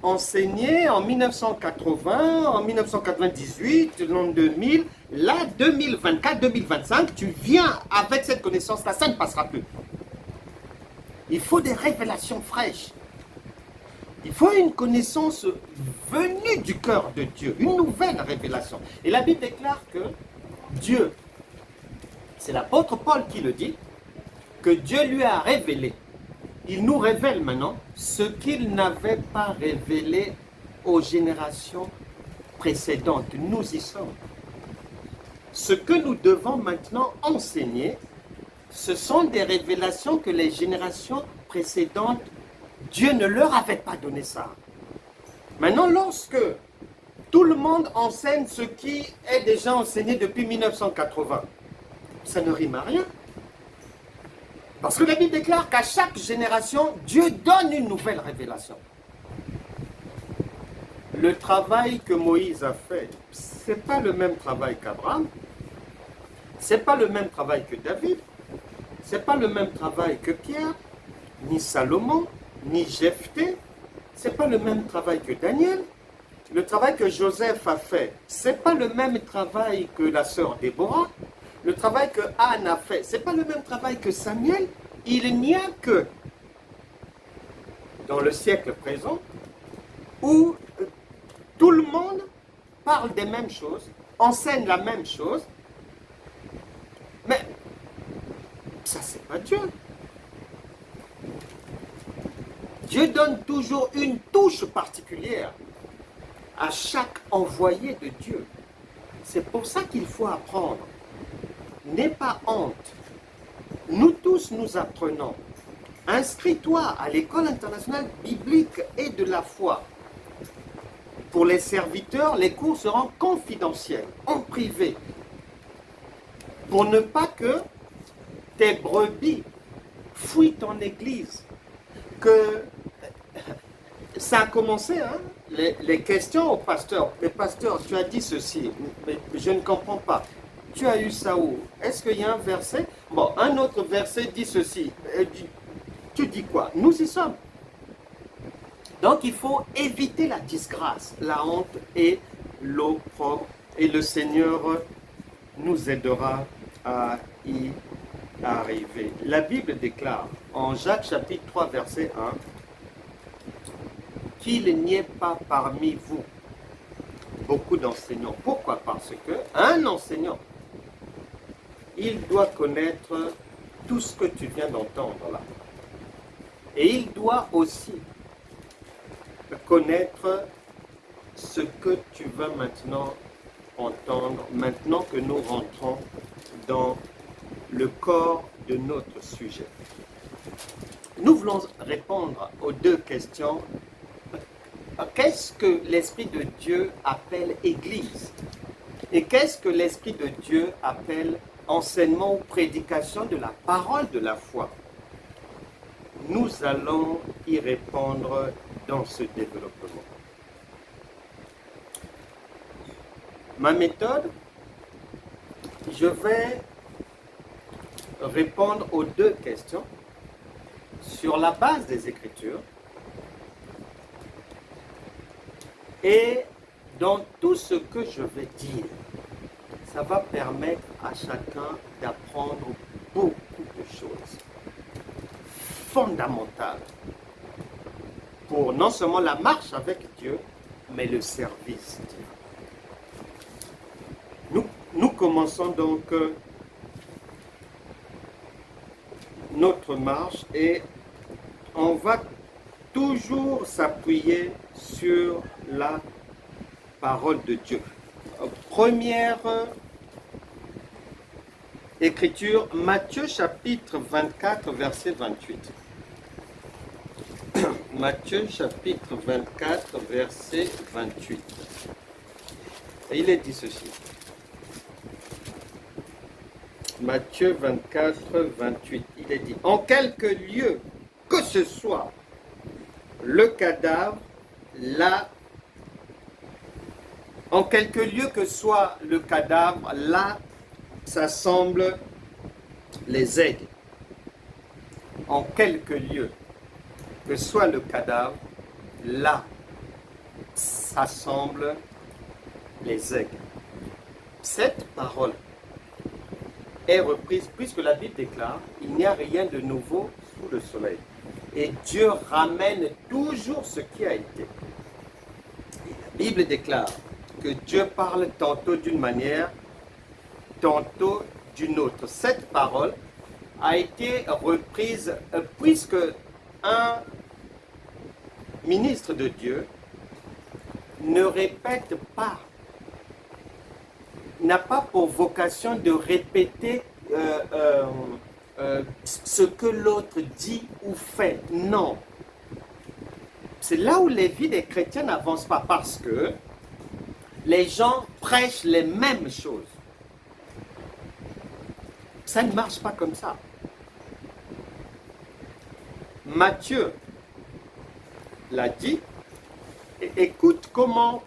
enseigné en 1980, en 1998, en 2000, là, 2024, 2025, tu viens avec cette connaissance-là, ça ne passera plus. Il faut des révélations fraîches. Il faut une connaissance venue du cœur de Dieu, une nouvelle révélation. Et la Bible déclare que Dieu, c'est l'apôtre Paul qui le dit, que Dieu lui a révélé. Il nous révèle maintenant ce qu'il n'avait pas révélé aux générations précédentes. Nous y sommes. Ce que nous devons maintenant enseigner, ce sont des révélations que les générations précédentes, Dieu ne leur avait pas donné ça. Maintenant, lorsque tout le monde enseigne ce qui est déjà enseigné depuis 1980, ça ne rime à rien. Parce que la Bible déclare qu'à chaque génération, Dieu donne une nouvelle révélation. Le travail que Moïse a fait, ce n'est pas le même travail qu'Abraham, ce n'est pas le même travail que David, ce n'est pas le même travail que Pierre, ni Salomon, ni Jephthé, ce n'est pas le même travail que Daniel. Le travail que Joseph a fait, ce n'est pas le même travail que la sœur Déborah. Le travail que Anne a fait, ce n'est pas le même travail que Samuel. Il n'y a que dans le siècle présent où tout le monde parle des mêmes choses, enseigne la même chose, mais ça, c'est pas Dieu. Dieu donne toujours une touche particulière à chaque envoyé de Dieu. C'est pour ça qu'il faut apprendre. N'aie pas honte. Nous tous, nous apprenons. Inscris-toi à l'école internationale biblique et de la foi. Pour les serviteurs, les cours seront confidentiels, en privé. Pour ne pas que tes brebis fuient ton église. Que ça a commencé, hein, les questions au pasteur. Mais pasteur, tu as dit ceci, mais je ne comprends pas. Tu as eu ça où? Est-ce qu'il y a un verset? Bon, un autre verset dit ceci. Tu dis quoi? Nous y sommes. Donc il faut éviter la disgrâce, la honte et l'opprobre. Et le Seigneur nous aidera à y arriver. La Bible déclare en Jacques chapitre 3 verset 1 qu'il n'y ait pas parmi vous beaucoup d'enseignants. Pourquoi? Parce que un enseignant, il doit connaître tout ce que tu viens d'entendre là. Et il doit aussi connaître ce que tu vas maintenant entendre, maintenant que nous rentrons dans le corps de notre sujet. Nous voulons répondre aux deux questions. Qu'est-ce que l'Esprit de Dieu appelle Église? Et qu'est-ce que l'Esprit de Dieu appelle enseignement ou prédication de la parole de la foi? Nous allons y répondre dans ce développement. Ma méthode, je vais répondre aux deux questions sur la base des Écritures et dans tout ce que je vais dire, ça va permettre à chacun d'apprendre beaucoup de choses fondamentales pour non seulement la marche avec Dieu, mais le service divin. Nous commençons donc notre marche et on va toujours s'appuyer sur la parole de Dieu. Première écriture, Matthieu chapitre 24, verset 28. Matthieu chapitre 24, verset 28. Et il est dit ceci. Matthieu 24, 28. Il est dit, en quelque lieu que ce soit, le cadavre, là, en quelque lieu que soit le cadavre, là s'assemblent les aigles. En quelque lieu que soit le cadavre, là s'assemblent les aigles. Cette parole est reprise puisque la Bible déclare il n'y a rien de nouveau sous le soleil. Et Dieu ramène toujours ce qui a été. Et la Bible déclare que Dieu parle tantôt d'une manière, tantôt d'une autre. Cette parole a été reprise puisque un ministre de Dieu ne répète pas, n'a pas pour vocation de répéter ce que l'autre dit ou fait. Non. C'est là où les vies des chrétiens n'avancent pas parce que les gens prêchent les mêmes choses. Ça ne marche pas comme ça. Matthieu l'a dit. Et écoute comment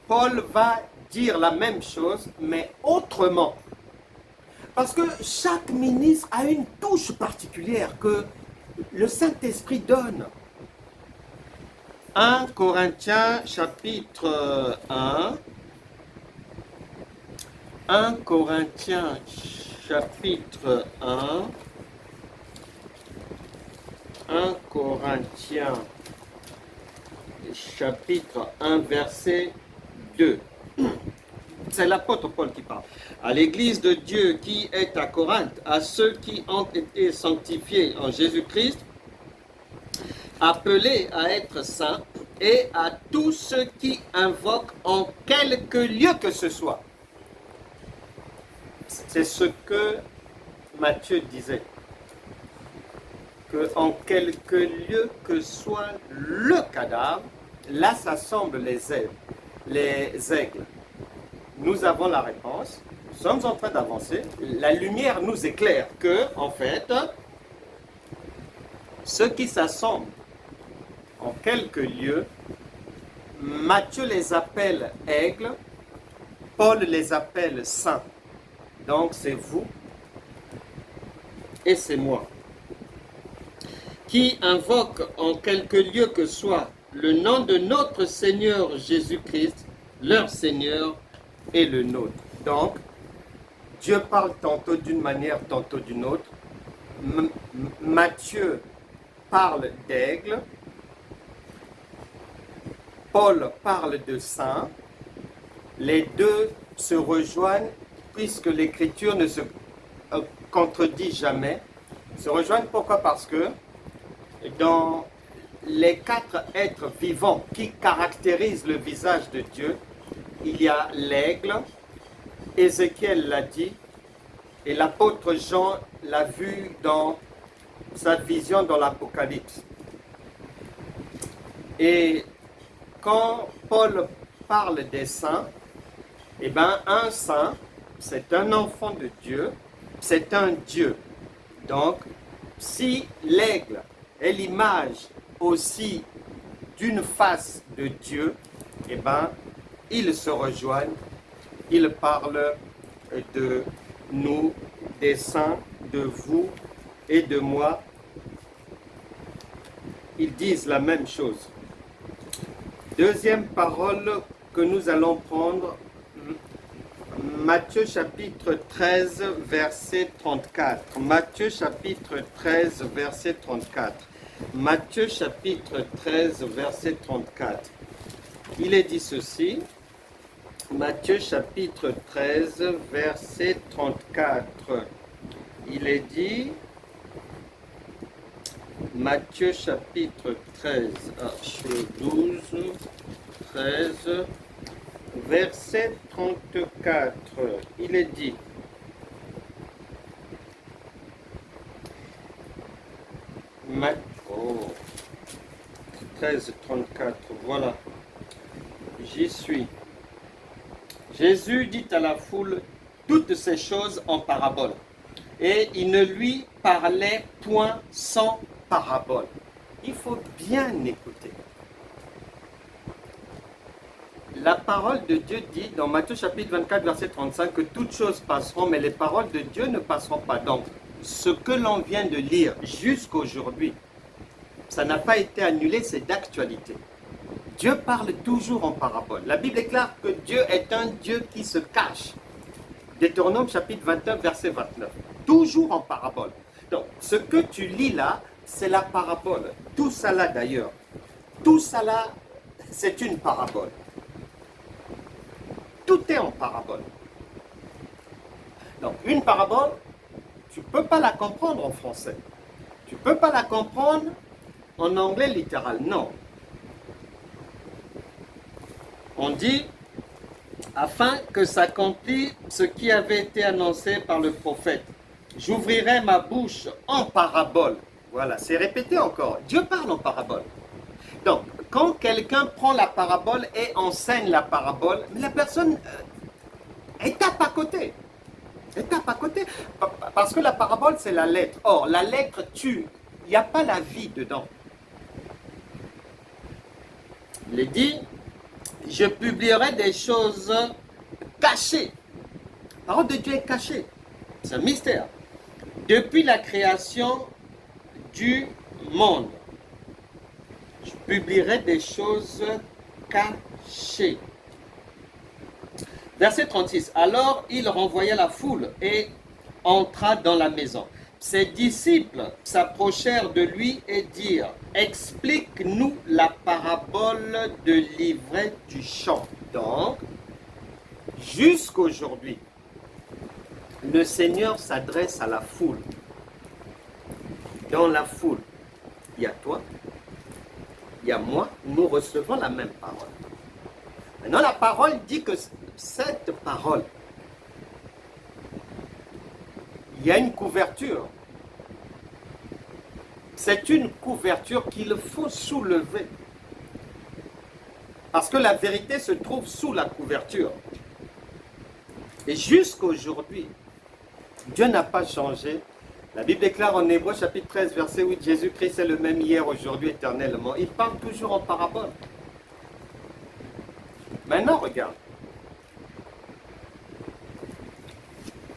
Paul va dire la même chose, mais autrement. Parce que chaque ministre a une touche particulière que le Saint-Esprit donne. 1 Corinthiens chapitre 1. 1 Corinthiens chapitre 1. 1 Corinthiens chapitre 1 verset 2. C'est l'apôtre Paul qui parle. À l'église de Dieu qui est à Corinthe, à ceux qui ont été sanctifiés en Jésus-Christ, appelés à être saints, et à tous ceux qui invoquent en quelque lieu que ce soit. C'est ce que Matthieu disait. Que en quelque lieu que soit le cadavre, là s'assemblent les aigles. Nous avons la réponse, nous sommes en train d'avancer, la lumière nous éclaire que, en fait, ceux qui s'assemblent en quelques lieux, Matthieu les appelle aigles, Paul les appelle saints. Donc c'est vous et c'est moi qui invoquent en quelque lieu que soit le nom de notre Seigneur Jésus-Christ, leur Seigneur et le nôtre. Donc, Dieu parle tantôt d'une manière, tantôt d'une autre. Matthieu parle d'aigle. Paul parle de saint. Les deux se rejoignent puisque l'Écriture ne se contredit jamais. Se rejoignent pourquoi? Parce que dans les quatre êtres vivants qui caractérisent le visage de Dieu, il y a l'aigle, Ézéchiel l'a dit, et l'apôtre Jean l'a vu dans sa vision dans l'Apocalypse. Et quand Paul parle des saints, eh bien un saint, c'est un enfant de Dieu, c'est un Dieu. Donc, si l'aigle est l'image aussi d'une face de Dieu, eh bien, ils se rejoignent, ils parlent de nous, des saints de vous et de moi, ils disent la même chose. Deuxième parole que nous allons prendre, Matthieu chapitre 13, verset 34. Matthieu chapitre 13, verset 34. Matthieu chapitre 13, verset 34. Il est dit ceci. Matthieu chapitre 13, verset 34. Il est dit, Matthieu chapitre 13, 12, 13, verset 34. Il est dit, oh, 13, 34, voilà, j'y suis. Jésus dit à la foule toutes ces choses en parabole. Et il ne lui parlait point sans parabole. Il faut bien écouter. La parole de Dieu dit dans Matthieu chapitre 24, verset 35 que toutes choses passeront, mais les paroles de Dieu ne passeront pas. Donc, ce que l'on vient de lire jusqu'aujourd'hui, ça n'a pas été annulé, c'est d'actualité. Dieu parle toujours en parabole. La Bible déclare que Dieu est un Dieu qui se cache. Deutéronome chapitre 29, verset 29. Toujours en parabole. Donc, ce que tu lis là, c'est la parabole. Tout ça là d'ailleurs, tout ça là, c'est une parabole. Tout est en parabole. Donc, une parabole, tu ne peux pas la comprendre en français. Tu ne peux pas la comprendre en anglais littéral. Non. On dit, afin que s'accomplisse ce qui avait été annoncé par le prophète. J'ouvrirai ma bouche en parabole. Voilà, c'est répété encore. Dieu parle en parabole. Donc, quand quelqu'un prend la parabole et enseigne la parabole, la personne tape à côté. Elle tape à côté. Parce que la parabole, c'est la lettre. Or, la lettre tue. Il n'y a pas la vie dedans. Il est dit, je publierai des choses cachées. La parole de Dieu est cachée. C'est un mystère. Depuis la création du monde, je publierai des choses cachées. Verset 36. Alors il renvoya la foule et entra dans la maison. Ses disciples s'approchèrent de lui et dirent, explique-nous la parabole de l'ivraie du champ. Donc, jusqu'aujourd'hui, le Seigneur s'adresse à la foule. Dans la foule, il y a toi, il y a moi, nous recevons la même parole. Maintenant, la parole dit que cette parole, il y a une couverture. C'est une couverture qu'il faut soulever. Parce que la vérité se trouve sous la couverture. Et jusqu'aujourd'hui, Dieu n'a pas changé. La Bible déclare en Hébreux chapitre 13, verset 8, Jésus-Christ est le même hier, aujourd'hui, éternellement. Il parle toujours en parabole. Maintenant, regarde.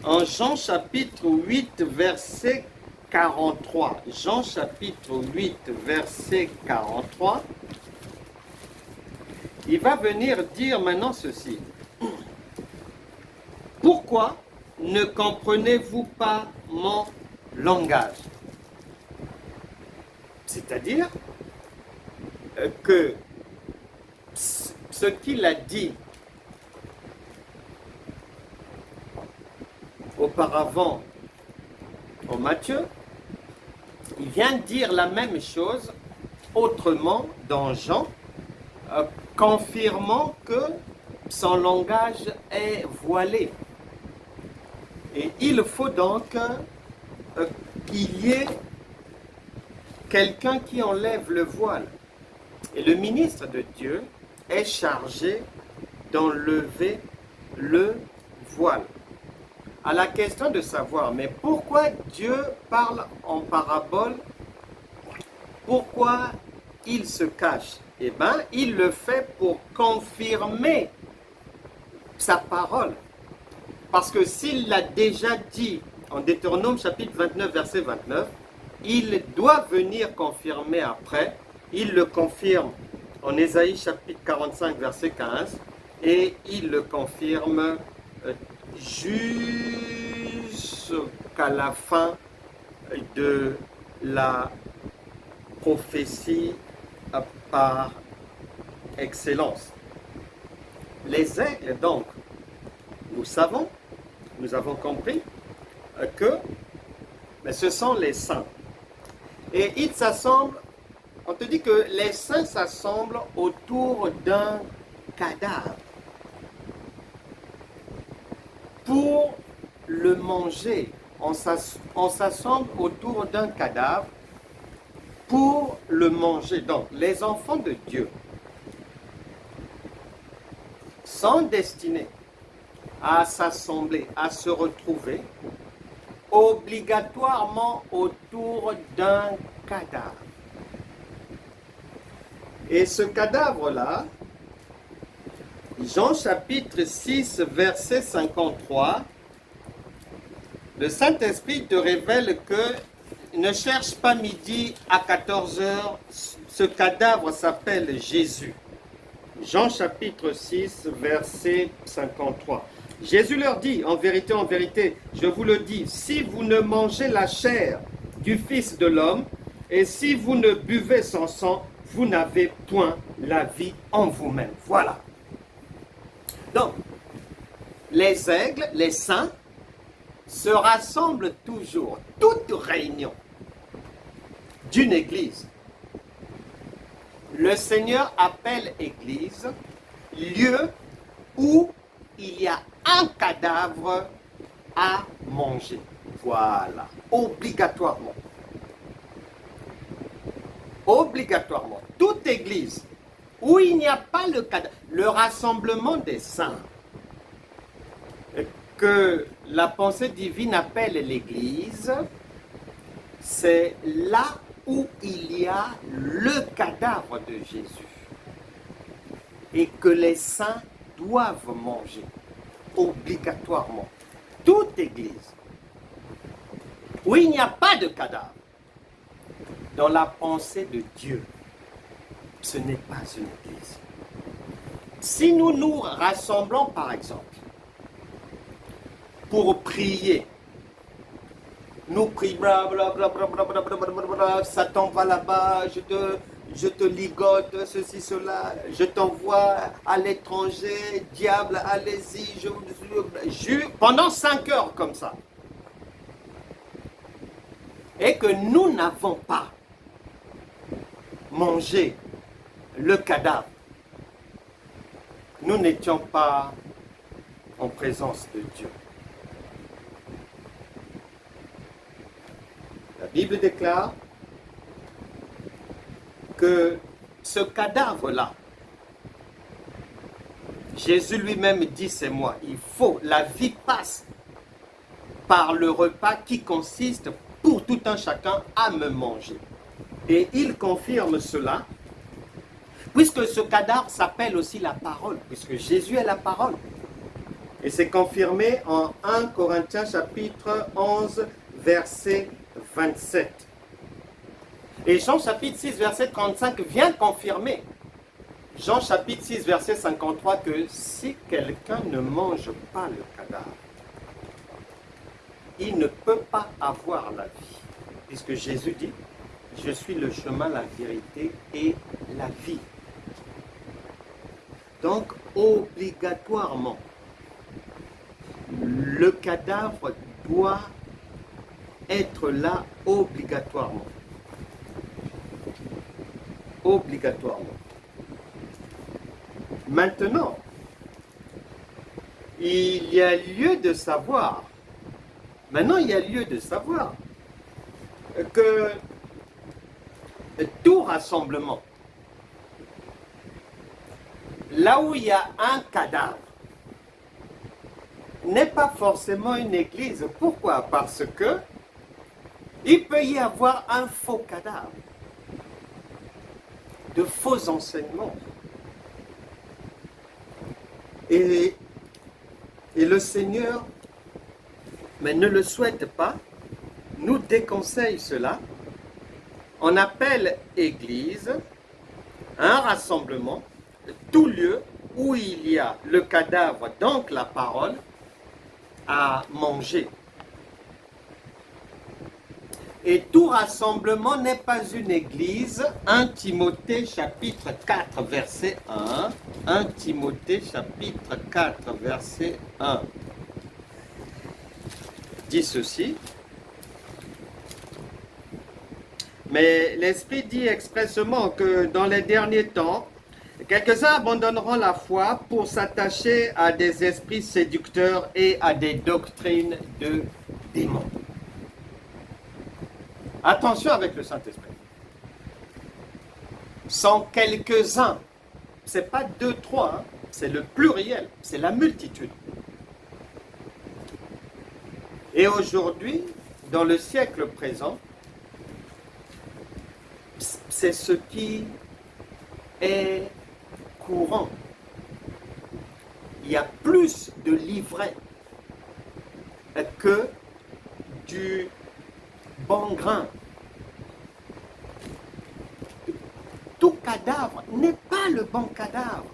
En Jean chapitre 8, verset 43. Jean chapitre 8, verset 43. Il va venir dire maintenant ceci. Pourquoi ne comprenez-vous pas mon langage? C'est-à-dire que ce qu'il a dit auparavant en Matthieu, il vient dire la même chose autrement dans Jean, confirmant que son langage est voilé. Et il faut donc qu'il y ait quelqu'un qui enlève le voile. Et le ministre de Dieu est chargé d'enlever le voile. À la question de savoir, mais pourquoi Dieu parle en parabole? Pourquoi il se cache? Eh bien, il le fait pour confirmer sa parole. Parce que s'il l'a déjà dit en Deutéronome chapitre 29, verset 29. Il doit venir confirmer après. Il le confirme en Ésaïe chapitre 45, verset 15. Et il le confirme jusqu'à la fin de la prophétie par excellence. Les aigles, donc, nous avons compris que ce sont les saints. Et ils s'assemblent, on te dit que les saints s'assemblent autour d'un cadavre pour le manger. On s'assemble autour d'un cadavre pour le manger. Donc, les enfants de Dieu sont destinés à s'assembler, à se retrouver obligatoirement autour d'un cadavre. Et ce cadavre-là, Jean chapitre 6, verset 53, le Saint-Esprit te révèle que ne cherche pas midi à 14 heures, ce cadavre s'appelle Jésus. Jean chapitre 6, verset 53. Jésus leur dit, en vérité, je vous le dis, si vous ne mangez la chair du Fils de l'homme, et si vous ne buvez son sang, vous n'avez point la vie en vous-même. Voilà. Donc, les aigles, les saints, se rassemblent toujours, toute réunion d'une église. Le Seigneur appelle église, lieu où il y a un cadavre à manger. Voilà, obligatoirement. Obligatoirement. Toute église où il n'y a pas le cadavre, le rassemblement des saints, que la pensée divine appelle l'église, c'est là où il y a le cadavre de Jésus et que les saints doivent manger obligatoirement. Toute église où il n'y a pas de cadavre dans la pensée de Dieu, ce n'est pas une église. Si nous nous rassemblons par exemple pour prier, nous prions, Satan va là-bas, je te ligote, ceci, cela, je t'envoie à l'étranger, diable, allez-y, pendant 5 heures comme ça. Et que nous n'avons pas mangé le cadavre, nous n'étions pas en présence de Dieu. La Bible déclare que ce cadavre-là, Jésus lui-même dit, c'est moi. La vie passe par le repas qui consiste pour tout un chacun à me manger. Et il confirme cela, puisque ce cadavre s'appelle aussi la parole, puisque Jésus est la parole. Et c'est confirmé en 1 Corinthiens chapitre 11, verset 27. Et Jean chapitre 6, verset 35 vient confirmer, Jean chapitre 6, verset 53, que si quelqu'un ne mange pas le cadavre, il ne peut pas avoir la vie. Puisque Jésus dit, je suis le chemin, la vérité et la vie. Donc, obligatoirement, le cadavre doit être là obligatoirement. Obligatoirement. Maintenant, il y a lieu de savoir, que tout rassemblement, là où il y a un cadavre, n'est pas forcément une église. Pourquoi? Parce que il peut y avoir un faux cadavre, de faux enseignements. Et le Seigneur mais ne le souhaite pas, nous déconseille cela. On appelle église un rassemblement, tout lieu où il y a le cadavre, donc la parole, à manger. Et tout rassemblement n'est pas une église. 1 Timothée chapitre 4 verset 1. 1 Timothée chapitre 4 verset 1 dit ceci. Mais l'Esprit dit expressément que dans les derniers temps, quelques-uns abandonneront la foi pour s'attacher à des esprits séducteurs et à des doctrines de démons. Attention avec le Saint-Esprit. Sans quelques-uns, ce n'est pas deux, trois, hein, c'est le pluriel, c'est la multitude. Et aujourd'hui, dans le siècle présent, c'est ce qui est courant. Il y a plus de livrets que du bon grain. Tout cadavre n'est pas le bon cadavre.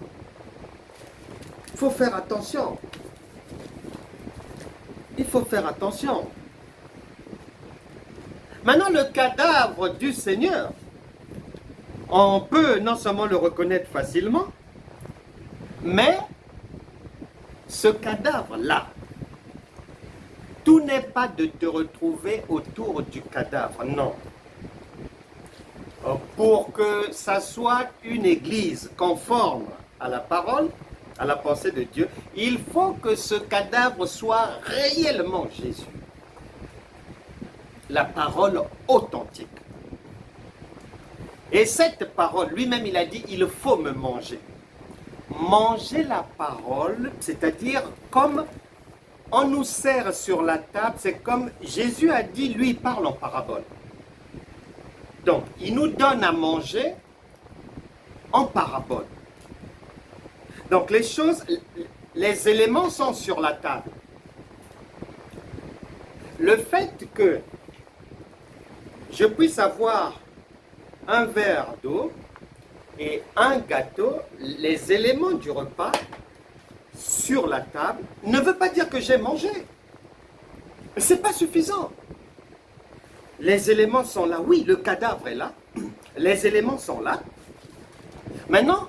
Il faut faire attention. Il faut faire attention. Maintenant, le cadavre du Seigneur, on peut non seulement le reconnaître facilement, mais ce cadavre-là, tout n'est pas de te retrouver autour du cadavre, non. Pour que ça soit une église conforme à la parole, à la pensée de Dieu, il faut que ce cadavre soit réellement Jésus. La parole authentique. Et cette parole, lui-même il a dit, il faut me manger. Manger la parole, c'est-à-dire comme on nous sert sur la table, c'est comme Jésus a dit, lui il parle en parabole. Donc, il nous donne à manger en parabole. Donc, les choses, les éléments sont sur la table. Le fait que je puisse avoir un verre d'eau et un gâteau, les éléments du repas sur la table, ne veut pas dire que j'ai mangé. Ce n'est pas suffisant. Les éléments sont là. Oui, le cadavre est là. Les éléments sont là. Maintenant,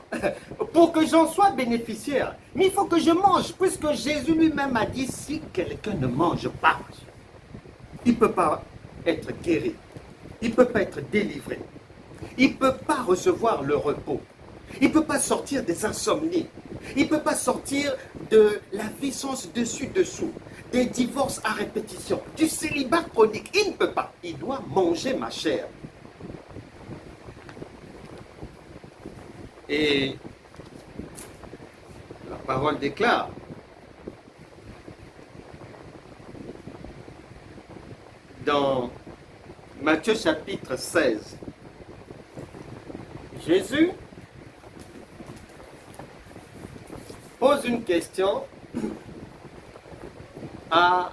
pour que j'en sois bénéficiaire, mais il faut que je mange, puisque Jésus lui-même a dit, si quelqu'un ne mange pas, il ne peut pas être guéri. Il ne peut pas être délivré. Il ne peut pas recevoir le repos. Il ne peut pas sortir des insomnies. Il ne peut pas sortir de la vie sans dessus-dessous, des divorces à répétition, du célibat chronique. Il ne peut pas. Il doit manger ma chair. Et la parole déclare, dans Matthieu chapitre 16, Jésus pose une question à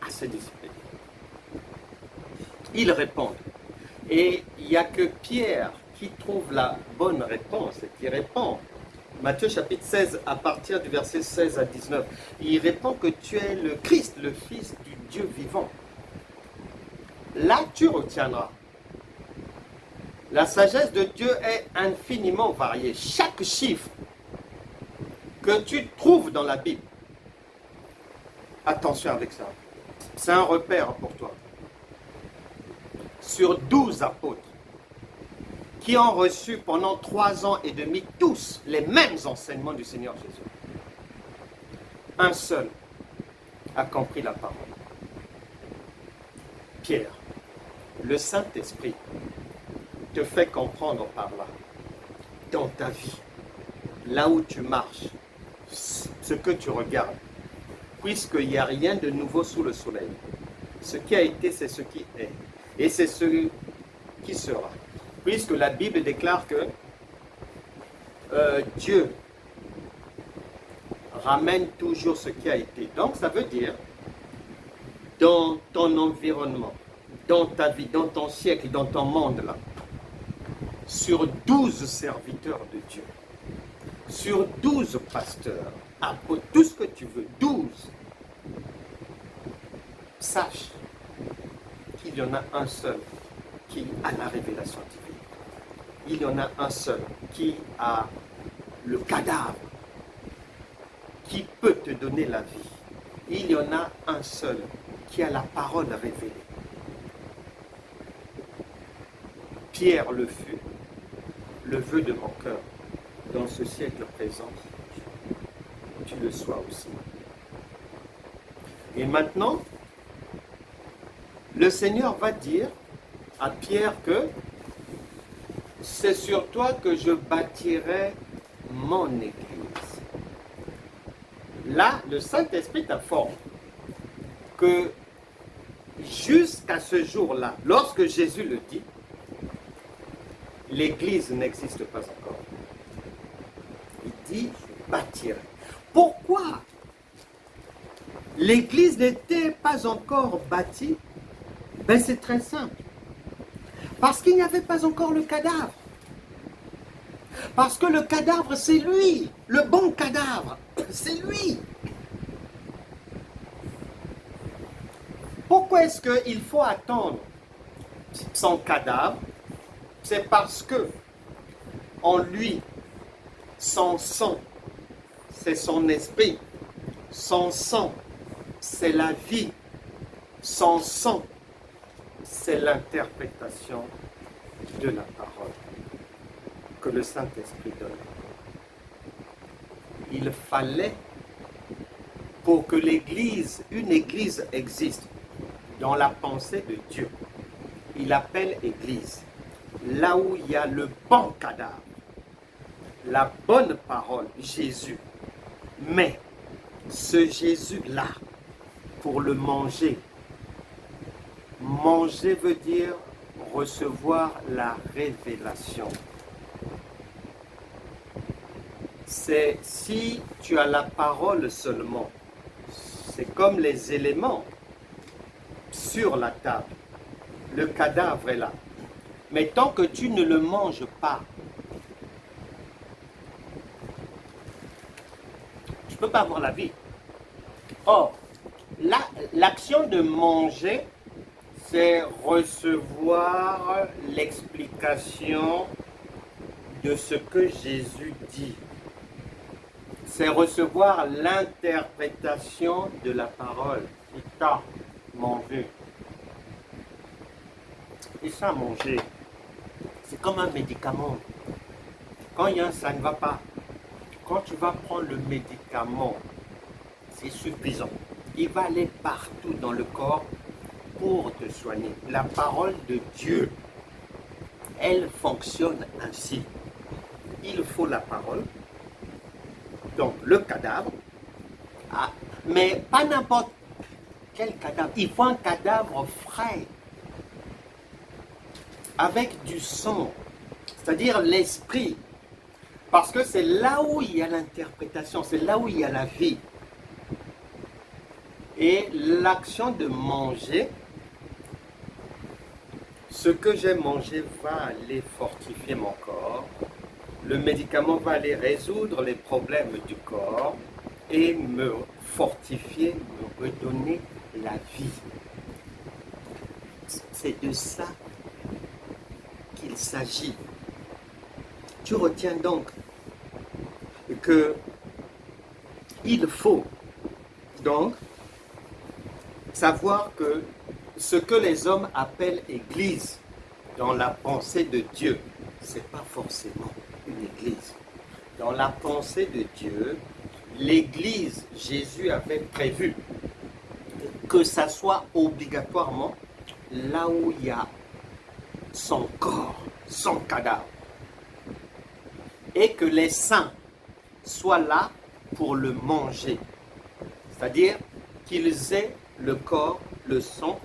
ses disciples. Ils répondent. Et il n'y a que Pierre qui trouve la bonne réponse et qui répond. Matthieu chapitre 16, à partir du verset 16 à 19. Il répond que tu es le Christ, le Fils du Dieu vivant. Là, tu retiendras. La sagesse de Dieu est infiniment variée. Chaque chiffre que tu trouves dans la Bible, attention avec ça, c'est un repère pour toi. Sur 12 apôtres qui ont reçu pendant 3 ans et demi tous les mêmes enseignements du Seigneur Jésus, un seul a compris la parole. Pierre. Le Saint-Esprit te fait comprendre par là, dans ta vie, là où tu marches, ce que tu regardes, puisqu'il n'y a rien de nouveau sous le soleil. Ce qui a été, c'est ce qui est. Et c'est ce qui sera. Puisque la Bible déclare que Dieu ramène toujours ce qui a été. Donc ça veut dire dans ton environnement, dans ta vie, dans ton siècle, dans ton monde là, sur 12 serviteurs de Dieu, sur 12 pasteurs, apôtres, tout ce que tu veux, 12, sache qu'il y en a un seul qui a la révélation divine. Il y en a un seul qui a le cadavre, qui peut te donner la vie. Il y en a un seul qui a la parole révélée. Pierre le fut, le vœu de mon cœur, dans ce siècle présent, tu le sois aussi. Et maintenant, le Seigneur va dire à Pierre que c'est sur toi que je bâtirai mon Église. Là, le Saint-Esprit t'informe que jusqu'à ce jour-là, lorsque Jésus le dit, l'Église n'existe pas encore. Il dit, je bâtirai. Pourquoi l'Église n'était pas encore bâtie? Ben, c'est très simple. Parce qu'il n'y avait pas encore le cadavre. Parce que le cadavre, c'est lui. Le bon cadavre, c'est lui. Pourquoi est-ce qu'il faut attendre son cadavre? C'est parce que en lui, son sang, c'est son esprit. Son sang, c'est la vie. Son sang, c'est l'interprétation de la parole que le Saint-Esprit donne. Il fallait, pour que l'Église, une Église existe dans la pensée de Dieu, il appelle Église là où il y a le bon cadavre, la bonne parole, Jésus. Mais ce Jésus-là, pour le manger, manger veut dire recevoir la révélation. C'est si tu as la parole seulement, c'est comme les éléments sur la table. Le cadavre est là. Mais tant que tu ne le manges pas, tu ne peux pas avoir la vie. Or, l'action de manger, c'est recevoir l'explication de ce que Jésus dit. C'est recevoir l'interprétation de la parole. Et ça, manger. Et ça, manger, c'est comme un médicament. Quand il y a un, ça ne va pas. Quand tu vas prendre le médicament, c'est suffisant. Il va aller partout dans le corps pour te soigner. La parole de Dieu, elle fonctionne ainsi. Il faut la parole, donc le cadavre, mais pas n'importe quel cadavre. Il faut un cadavre frais, avec du sang, c'est-à-dire l'esprit. Parce que c'est là où il y a l'interprétation, c'est là où il y a la vie. Et l'action de manger, ce que j'ai mangé va aller fortifier mon corps. Le médicament va aller résoudre les problèmes du corps et me fortifier, me redonner la vie. C'est de ça qu'il s'agit. Tu retiens donc que il faut donc savoir que ce que les hommes appellent Église dans la pensée de Dieu, ce n'est pas forcément une Église. Dans la pensée de Dieu, l'Église, Jésus avait prévu que ça soit obligatoirement là où il y a son corps, son cadavre. Et que les saints soient là pour le manger. C'est-à-dire qu'ils aient le corps, le sang,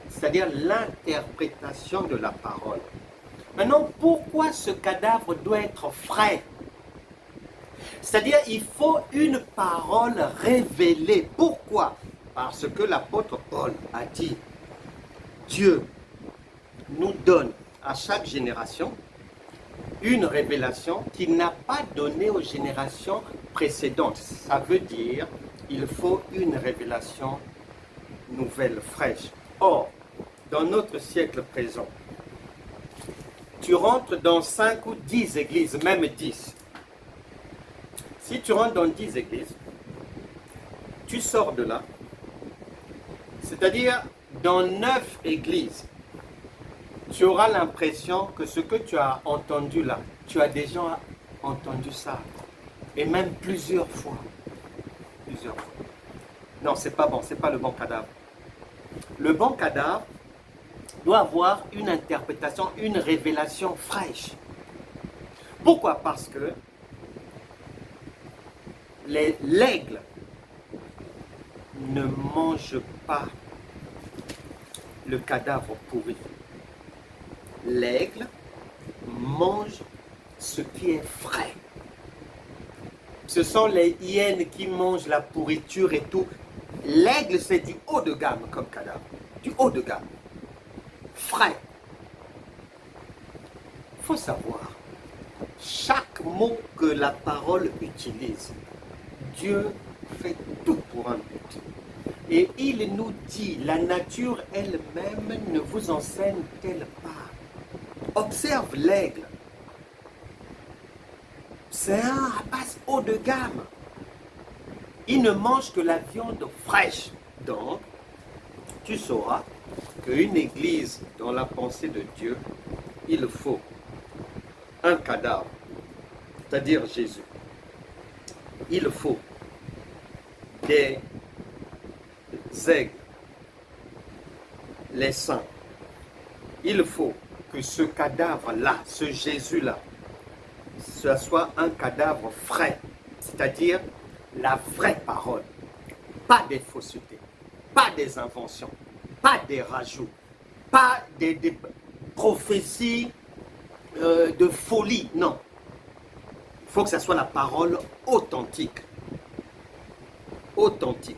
c'est-à-dire l'interprétation de la parole. Maintenant, pourquoi ce cadavre doit être frais? C'est-à-dire il faut une parole révélée. Pourquoi? Parce que l'apôtre Paul a dit, Dieu nous donne à chaque génération une révélation qu'il n'a pas donnée aux générations précédentes. Ça veut dire il faut une révélation nouvelle, fraîche. Or, dans notre siècle présent, tu rentres dans 5 ou 10 églises, même 10. Si tu rentres dans 10 églises, tu sors de là, c'est-à-dire dans 9 églises, tu auras l'impression que ce que tu as entendu là, tu as déjà entendu ça, et même plusieurs fois. Plusieurs fois. Non, c'est pas bon, c'est pas le bon cadavre. Le bon cadavre doit avoir une interprétation, une révélation fraîche. Pourquoi? Parce que l'aigle ne mange pas le cadavre pourri. L'aigle mange ce qui est frais. Ce sont les hyènes qui mangent la pourriture et tout. L'aigle, c'est du haut de gamme comme cadavre. Du haut de gamme. Frais. Il faut savoir, chaque mot que la parole utilise, Dieu fait tout pour un but. Et il nous dit, la nature elle-même ne vous enseigne-t-elle pas? Observe l'aigle. C'est un rapace haut de gamme. Il ne mange que la viande fraîche. Donc, tu sauras qu'une église dans la pensée de Dieu, il faut un cadavre, c'est-à-dire Jésus. Il faut des aigles, les saints. Il faut que ce cadavre-là, ce Jésus-là, ce soit un cadavre frais, c'est-à-dire la vraie parole, pas des faussetés, pas des inventions, pas des rajouts, pas des prophéties de folie, non. Il faut que ce soit la parole authentique. Authentique.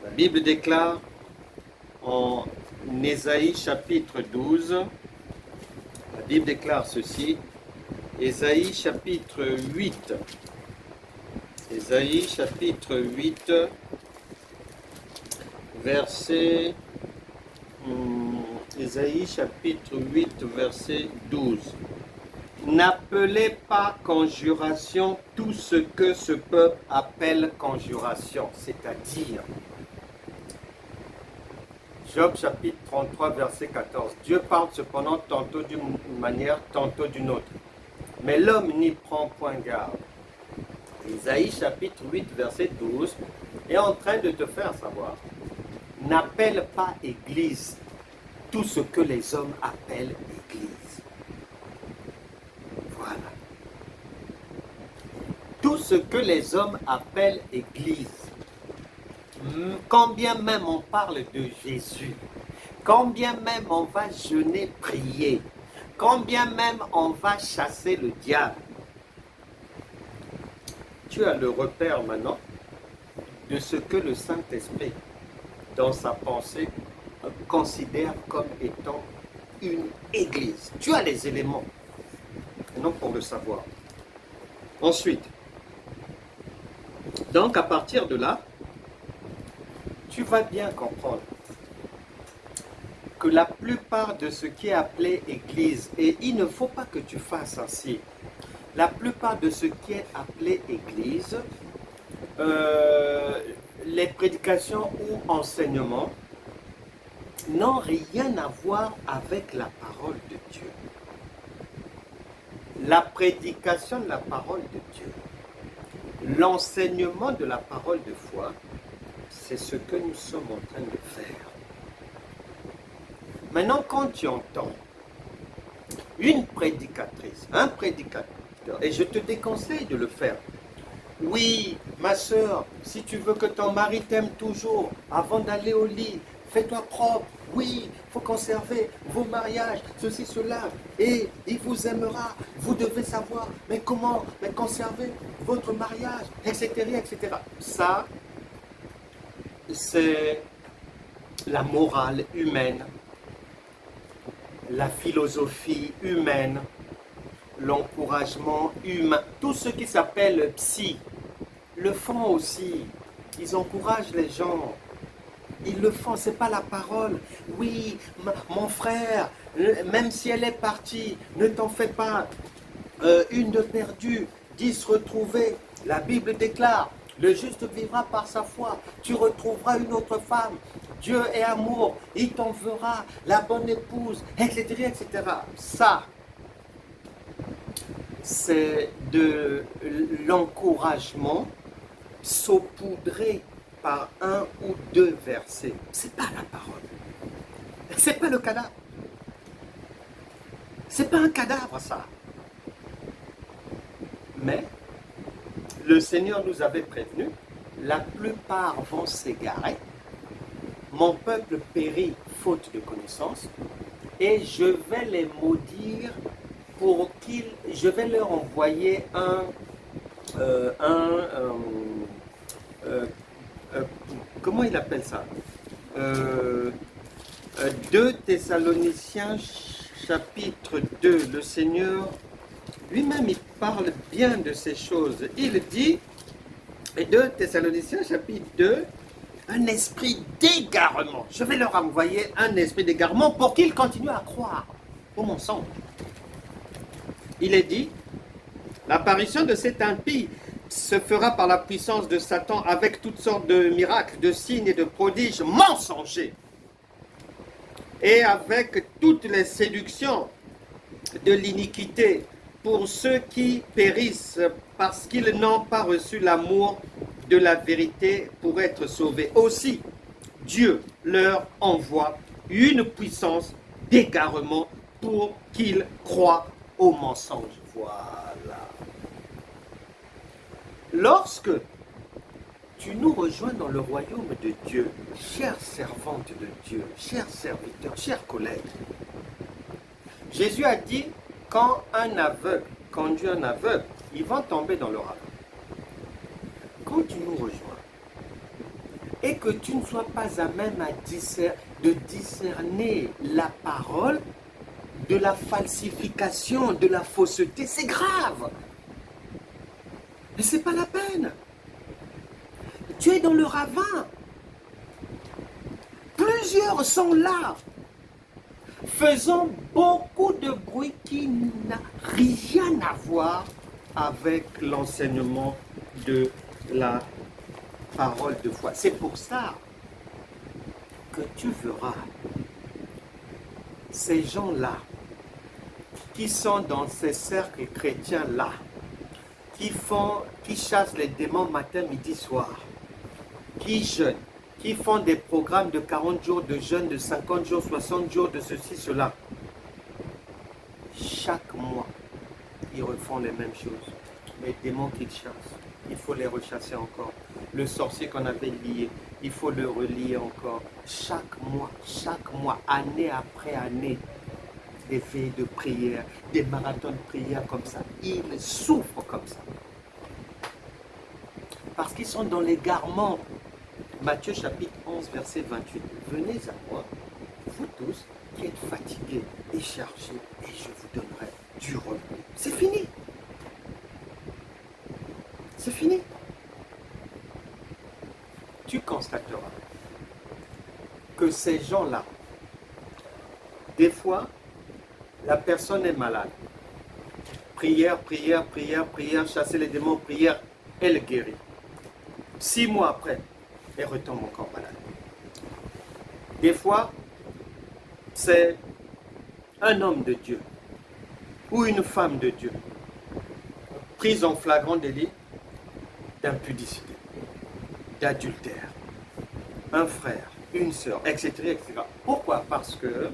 La Bible déclare en Ésaïe chapitre 12, la Bible déclare ceci, Ésaïe chapitre 8, Ésaïe chapitre 8, verset, Ésaïe chapitre 8, verset 12. N'appelez pas conjuration tout ce que ce peuple appelle conjuration, c'est-à-dire, Job chapitre 33, verset 14. Dieu parle cependant tantôt d'une manière, tantôt d'une autre. Mais l'homme n'y prend point garde. Isaïe chapitre 8, verset 12 est en train de te faire savoir. N'appelle pas église tout ce que les hommes appellent église. Voilà. Tout ce que les hommes appellent église. Quand bien même on parle de Jésus, quand bien même on va jeûner, prier, quand bien même on va chasser le diable, tu as le repère maintenant de ce que le Saint-Esprit, dans sa pensée, considère comme étant une église. Tu as les éléments, non pour le savoir. Ensuite, donc à partir de là, tu vas bien comprendre que la plupart de ce qui est appelé église, et il ne faut pas que tu fasses ainsi, la plupart de ce qui est appelé église, les prédications ou enseignements n'ont rien à voir avec la parole de Dieu. La prédication de la parole de Dieu, l'enseignement de la parole de foi, c'est ce que nous sommes en train de faire. Maintenant, quand tu entends une prédicatrice, un prédicateur, et je te déconseille de le faire. Oui, ma soeur, si tu veux que ton mari t'aime toujours, avant d'aller au lit, fais-toi propre. Oui, il faut conserver vos mariages, ceci, cela. Et il vous aimera. Vous devez savoir, mais comment conserver votre mariage, etc., etc. Ça, c'est la morale humaine, la philosophie humaine, l'encouragement humain. Tout ce qui s'appelle psy le font aussi. Ils encouragent les gens. Ils le font, c'est pas la parole. Oui, mon frère, même si elle est partie, ne t'en fais pas. Une de perdue, 10 retrouvés. La Bible déclare, le juste vivra par sa foi. Tu retrouveras une autre femme. Dieu est amour, il t'enverra la bonne épouse, etc., etc. Ça, c'est de l'encouragement saupoudré par un ou deux versets. C'est pas la parole. C'est pas le cadavre. C'est pas un cadavre, ça. Mais le Seigneur nous avait prévenu, la plupart vont s'égarer, mon peuple périt faute de connaissance, et je vais les maudire pour qu'ils, je vais leur envoyer comment il appelle ça 2 Thessaloniciens chapitre 2, le Seigneur lui-même il parle bien de ces choses. Il dit, 2 Thessaloniciens chapitre 2, un esprit d'égarement. Je vais leur envoyer un esprit d'égarement pour qu'ils continuent à croire au mensonge. Il est dit, l'apparition de cet impie se fera par la puissance de Satan avec toutes sortes de miracles, de signes et de prodiges mensongers. Et avec toutes les séductions de l'iniquité pour ceux qui périssent parce qu'ils n'ont pas reçu l'amour de la vérité pour être sauvés. Aussi, Dieu leur envoie une puissance d'égarement pour qu'ils croient au mensonge. Voilà. Lorsque tu nous rejoins dans le royaume de Dieu, chère servante de Dieu, chers serviteurs, chers collègues, Jésus a dit, quand un aveugle conduit un aveugle, ils vont tomber dans le ravin. Quand tu nous rejoins, et que tu ne sois pas à même de discerner la parole de la falsification, de la fausseté, c'est grave. Mais ce n'est pas la peine. Tu es dans le ravin. Plusieurs sont là, faisant beaucoup de bruit qui n'a rien à voir avec l'enseignement de la parole de foi. C'est pour ça que tu verras ces gens-là qui sont dans ces cercles chrétiens-là, qui chassent les démons matin, midi, soir, qui jeûnent, qui font des programmes de 40 jours de jeûne, de 50 jours, 60 jours, de ceci, cela. Chaque mois, ils refont les mêmes choses. Les démons qu'ils chassent, il faut les rechasser encore. Le sorcier qu'on avait lié, il faut le relier encore. Chaque mois, année après année, des veilles de prière, des marathons de prière comme ça. Ils souffrent comme ça. Parce qu'ils sont dans l'égarement. Matthieu chapitre 11, verset 28. Venez à moi, vous tous qui êtes fatigués et chargés, et je vous donnerai du repos. C'est fini. C'est fini. Tu constateras que ces gens-là, des fois, la personne est malade. Prière, prière, prière, prière, chasser les démons, prière, elle guérit. 6 mois après, elle retombe encore malade. Des fois, c'est un homme de Dieu ou une femme de Dieu prise en flagrant délit d'impudicité, d'adultère, un frère, une sœur, etc., etc. Pourquoi? Parce que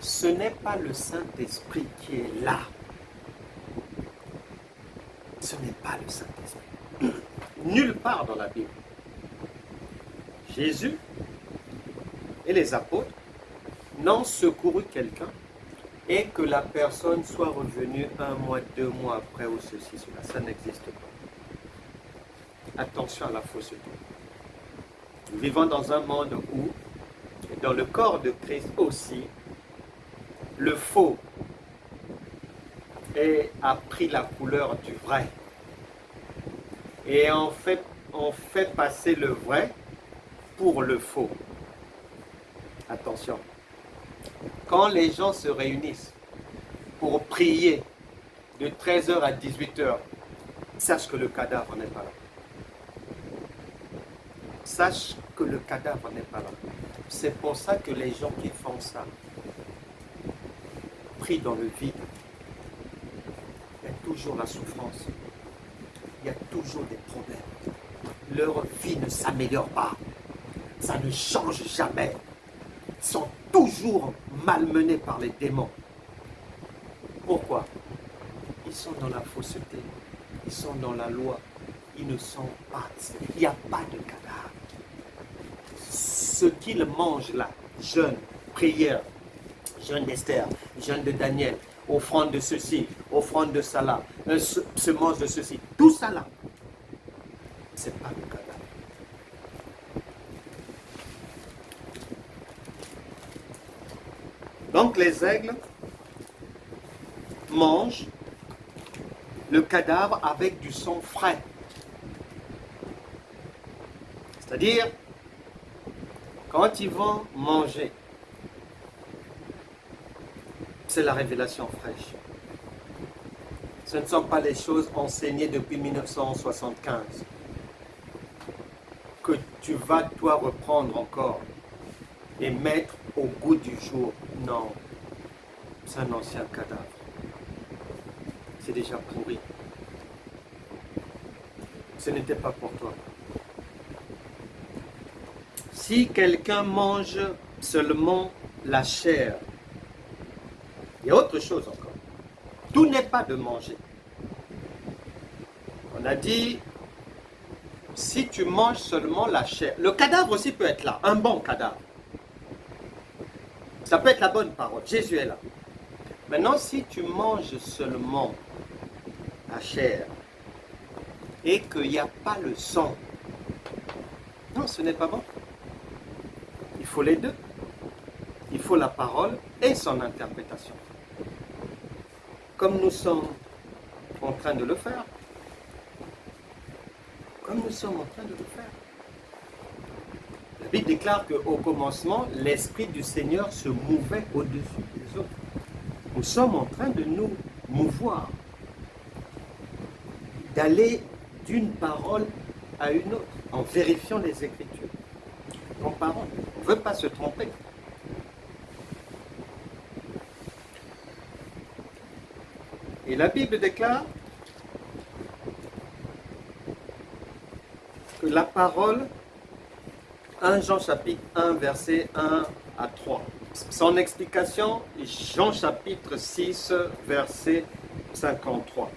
ce n'est pas le Saint-Esprit qui est là. Ce n'est pas le Saint-Esprit. Nulle part dans la Bible. Jésus et les apôtres n'ont secouru quelqu'un et que la personne soit revenue 1 mois, 2 mois après ou ceci, cela. Ça n'existe pas. Attention à la fausseté. Nous vivons dans un monde où, et dans le corps de Christ aussi, le faux a pris la couleur du vrai. Et on fait passer le vrai pour le faux. Attention. Quand les gens se réunissent pour prier de 13h à 18h, sache que le cadavre n'est pas là. Sache que le cadavre n'est pas là. C'est pour ça que les gens qui font ça prient dans le vide. Il y a toujours la souffrance. Il y a toujours des problèmes. Leur vie ne s'améliore pas. Ça ne change jamais. Ils sont toujours malmenés par les démons. Pourquoi? Ils sont dans la fausseté. Ils sont dans la loi. Ils ne sont pas. Il n'y a pas de cadavre. Ce qu'ils mangent là, jeûne, prière, jeûne d'Esther, jeûne de Daniel, offrande de ceci, offrande de ça là, semence de ceci, tout ça là, c'est pas le cadavre. Donc les aigles mangent le cadavre avec du sang frais. C'est-à-dire, quand ils vont manger, c'est la révélation fraîche. Ce ne sont pas les choses enseignées depuis 1975 que tu vas toi reprendre encore et mettre au goût du jour. Non, c'est un ancien cadavre. C'est déjà pourri. Ce n'était pas pour toi. Si quelqu'un mange seulement la chair, il y a autre chose encore. Tout n'est pas de manger. On a dit, si tu manges seulement la chair, le cadavre aussi peut être là, un bon cadavre. Ça peut être la bonne parole, Jésus est là. Maintenant, si tu manges seulement la chair et qu'il n'y a pas le sang, non, ce n'est pas bon. Il faut les deux. Il faut la parole et son interprétation. Comme nous sommes en train de le faire. Comme nous sommes en train de le faire. La Bible déclare qu'au commencement, l'Esprit du Seigneur se mouvait au-dessus des autres. Nous sommes en train de nous mouvoir, d'aller d'une parole à une autre, en vérifiant les Écritures. Comparons. On ne veut pas se tromper. Et la Bible déclare que la parole, 1 Jean chapitre 1, verset 1 à 3. Son explication, Jean chapitre 6, verset 53.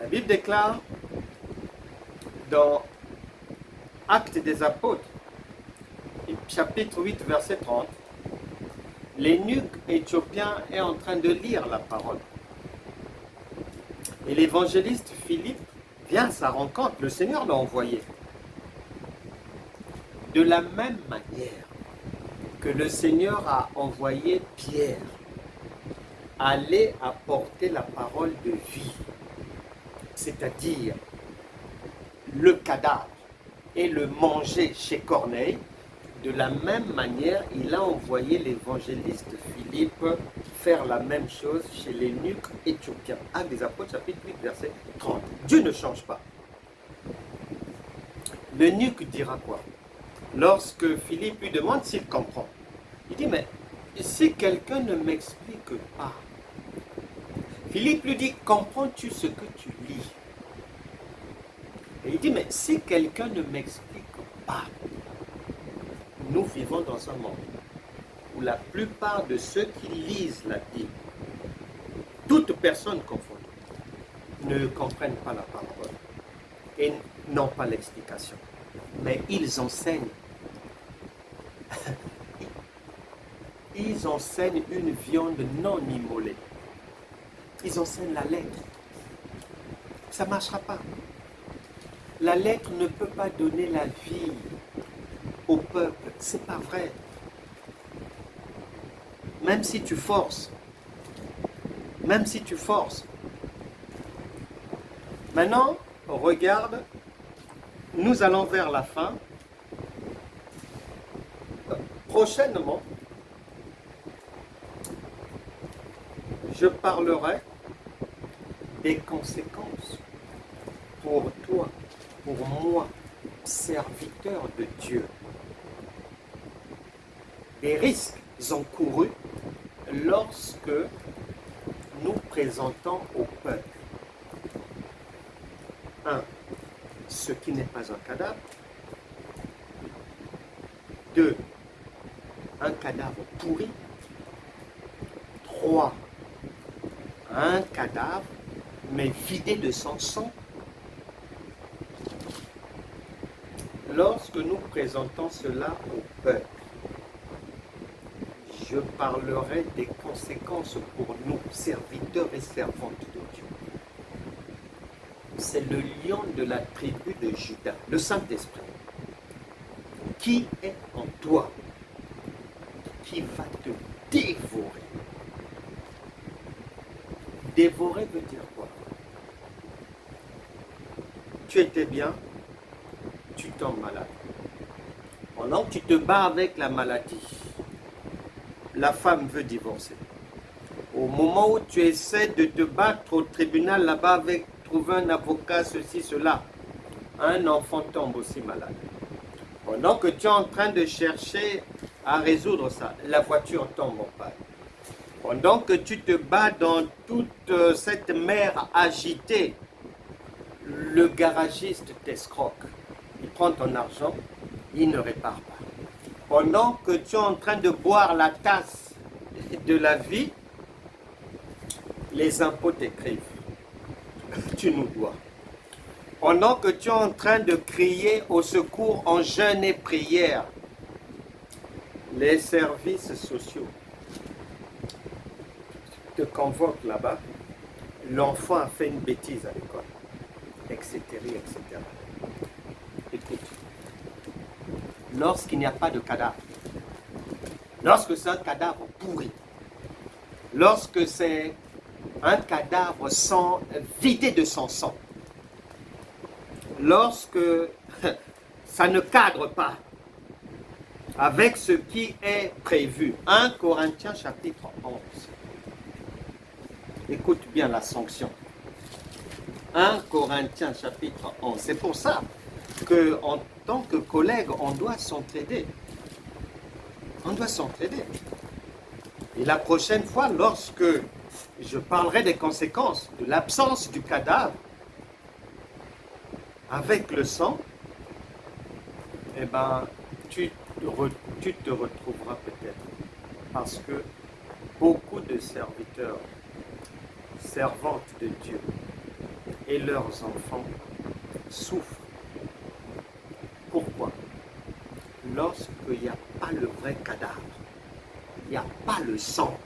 La Bible déclare dans Actes des Apôtres, chapitre 8, verset 30, l'eunuque éthiopien est en train de lire la parole. Et l'évangéliste Philippe vient à sa rencontre. Le Seigneur l'a envoyé. De la même manière que le Seigneur a envoyé Pierre aller apporter la parole de vie, c'est-à-dire le cadavre, et le manger chez Corneille, de la même manière, il a envoyé l'évangéliste Philippe faire la même chose chez l'eunuque éthiopien. Actes des Apôtres, chapitre 8, verset 30. Dieu ne change pas. L'eunuque dira quoi? Lorsque Philippe lui demande s'il comprend, il dit, mais si quelqu'un ne m'explique pas, Philippe lui dit, comprends-tu ce que tu lis? Et il dit, mais si quelqu'un ne m'explique pas, nous vivons dans un monde où la plupart de ceux qui lisent la Bible, toutes personnes confondues, ne comprennent pas la parole. et n'ont pas l'explication. Mais ils enseignent. Ils enseignent une viande non immolée. Ils enseignent la lettre. Ça ne marchera pas. La lettre ne peut pas donner la vie au peuple. C'est pas vrai. Même si tu forces. Même si tu forces. Maintenant, regarde, nous allons vers la fin. Prochainement, je parlerai des conséquences pour toi, pour moi, serviteur de Dieu. Des risques encourus lorsque nous présentons au peuple 1. Ce qui n'est pas un cadavre. 2. Un cadavre pourri. 3. Un cadavre, mais vidé de son sang. Lorsque nous présentons cela au peuple, je parlerai des conséquences pour nous, serviteurs et servantes de Dieu. C'est le lion de la tribu de Juda, le Saint-Esprit, qui est en toi, qui va te dévorer. Dévorer veut dire quoi? Tu étais bien, tu tombes malade. Pendant que tu te bats avec la maladie, la femme veut divorcer. Au moment où tu essaies de te battre au tribunal là-bas avec trouver un avocat, ceci, cela, un enfant tombe aussi malade. Pendant que tu es en train de chercher à résoudre ça, la voiture tombe en panne. Pendant que tu te bats dans toute cette mer agitée, le garagiste t'escroque. Il prend ton argent, il ne répare pas. Pendant que tu es en train de boire la tasse de la vie, les impôts t'écrivent. Tu nous dois. Pendant que tu es en train de crier au secours en jeûne et prière, les services sociaux te convoquent là-bas. L'enfant a fait une bêtise à l'école, etc., etc. Écoute, lorsqu'il n'y a pas de cadavre, lorsque c'est un cadavre pourri, lorsque c'est un cadavre vidé de son sang, lorsque ça ne cadre pas avec ce qui est prévu. 1 Corinthiens chapitre 11. Écoute bien la sanction. 1 Corinthiens chapitre 11. C'est pour ça qu'en tant que collègue, on doit s'entraider. On doit s'entraider. Et la prochaine fois, lorsque je parlerai des conséquences de l'absence du cadavre avec le sang, eh ben, tu te retrouveras peut-être. Parce que beaucoup de serviteurs, servantes de Dieu et leurs enfants souffrent. Pourquoi? Lorsqu'il n'y a pas le vrai cadavre, il n'y a pas le sang,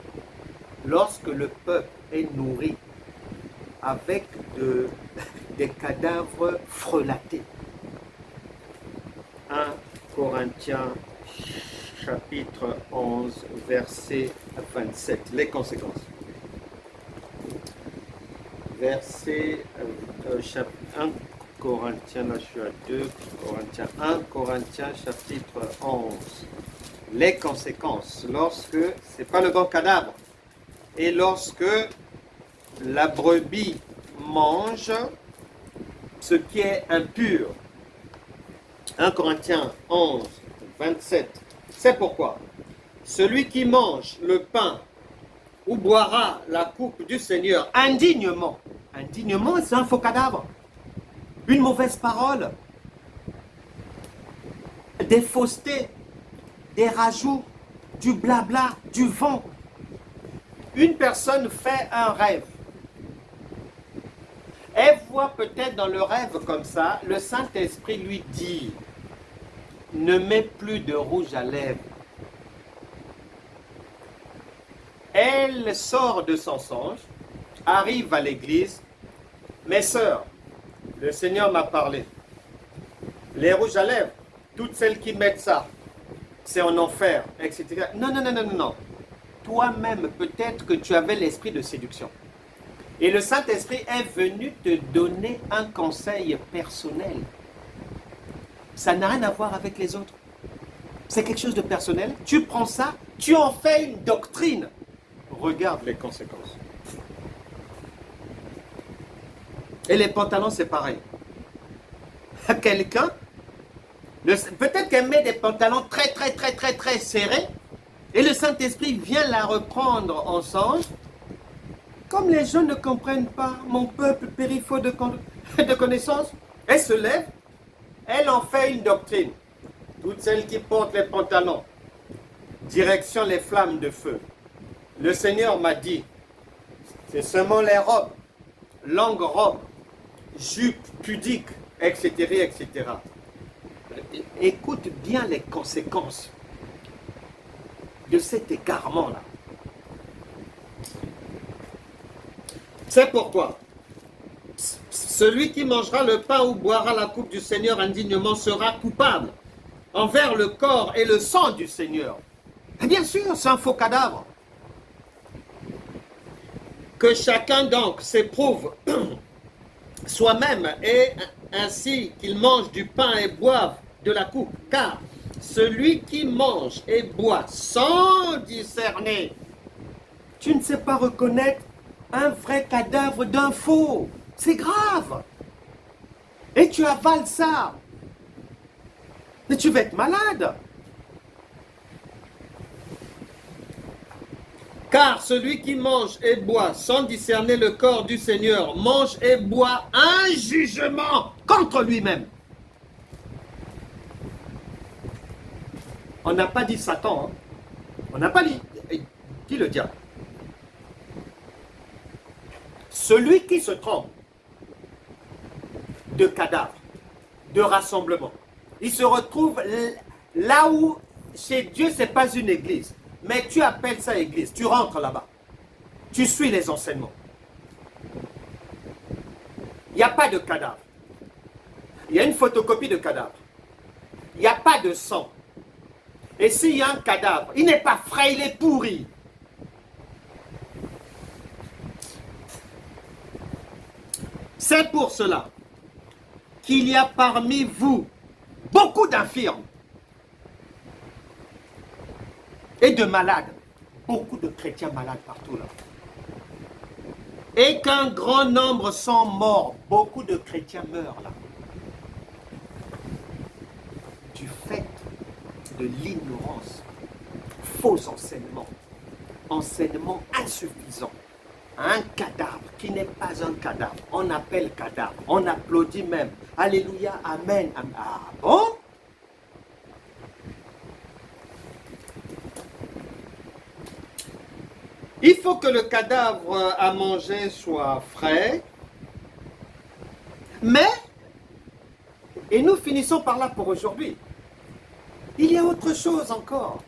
lorsque le peuple est nourri avec des cadavres frelatés. 1 Corinthiens chapitre 11, verset 27. Les conséquences. Verset 1 Corinthiens, là je suis à 2 Corinthiens, 1 Corinthiens chapitre 11. Les conséquences, lorsque c'est pas le bon cadavre, et lorsque la brebis mange ce qui est impur. 1 Corinthiens 11, 27. C'est pourquoi celui qui mange le pain ou boira la coupe du Seigneur indignement, c'est un faux cadavre, une mauvaise parole, des faussetés, des rajouts, du blabla, du vent. Une personne fait un rêve. Elle voit peut-être dans le rêve comme ça, le Saint-Esprit lui dit, ne mets plus de rouge à lèvres. Elle sort de son songe, arrive à l'église. Mes sœurs, le Seigneur m'a parlé. Les rouges à lèvres, toutes celles qui mettent ça, c'est en enfer, etc. Non, non, non, non, non, non. Toi-même, peut-être que tu avais l'esprit de séduction. Et le Saint-Esprit est venu te donner un conseil personnel. Ça n'a rien à voir avec les autres. C'est quelque chose de personnel. Tu prends ça, tu en fais une doctrine. Regarde les conséquences. Et les pantalons, c'est pareil. Quelqu'un, peut-être qu'elle met des pantalons très serrés, et le Saint-Esprit vient la reprendre en songe. Comme les gens ne comprennent pas, mon peuple périt faute de connaissances, elle se lève, elle en fait une doctrine. Toutes celles qui portent les pantalons, direction les flammes de feu. Le Seigneur m'a dit, c'est seulement les robes, longues robes, jupes pudiques, etc., etc. Écoute bien les conséquences de cet égarement-là. C'est pourquoi celui qui mangera le pain ou boira la coupe du Seigneur indignement sera coupable envers le corps et le sang du Seigneur. Et bien sûr, c'est un faux cadavre. Que chacun donc s'éprouve soi-même et ainsi qu'il mange du pain et boive de la coupe. Car celui qui mange et boit sans discerner, tu ne sais pas reconnaître un vrai cadavre d'un faux. C'est grave. Et tu avales ça. Mais tu vas être malade. Car celui qui mange et boit sans discerner le corps du Seigneur mange et boit un jugement contre lui-même. On n'a pas dit Satan. Hein. On n'a pas dit le diable. Celui qui se trompe de cadavre, de rassemblement, il se retrouve là où chez Dieu ce n'est pas une église. Mais tu appelles ça église, tu rentres là-bas. Tu suis les enseignements. Il n'y a pas de cadavre. Il y a une photocopie de cadavre. Il n'y a pas de sang. Et s'il y a un cadavre, il n'est pas frais, il est pourri. C'est pour cela qu'il y a parmi vous beaucoup d'infirmes et de malades. Beaucoup de chrétiens malades partout là. Et qu'un grand nombre sont morts. Beaucoup de chrétiens meurent là. Du fait de l'ignorance. Faux enseignement. Enseignement insuffisant. Un cadavre qui n'est pas un cadavre. On appelle cadavre. On applaudit même. Alléluia, amen, amen. Ah bon? Il faut que le cadavre à manger soit frais. Mais, et nous finissons par là pour aujourd'hui, il y a autre chose encore.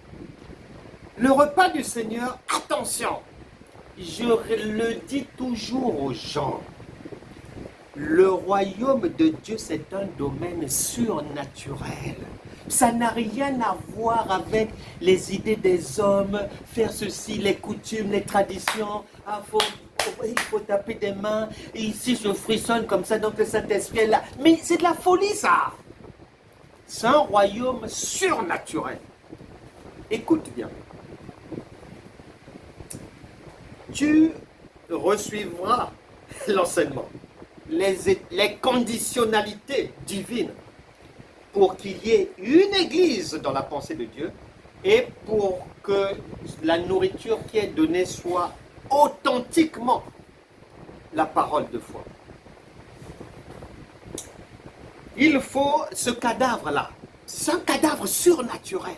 Le repas du Seigneur, attention, je le dis toujours aux gens, le royaume de Dieu, c'est un domaine surnaturel. Ça n'a rien à voir avec les idées des hommes, faire ceci, les coutumes, les traditions. Ah, il faut taper des mains, et ici je frissonne comme ça, donc le Saint-Esprit est là. Mais c'est de la folie ça. C'est un royaume surnaturel. Écoute bien. Tu resuivras l'enseignement, les conditionnalités divines pour qu'il y ait une église dans la pensée de Dieu et pour que la nourriture qui est donnée soit authentiquement la parole de foi. Il faut ce cadavre-là. C'est un cadavre surnaturel.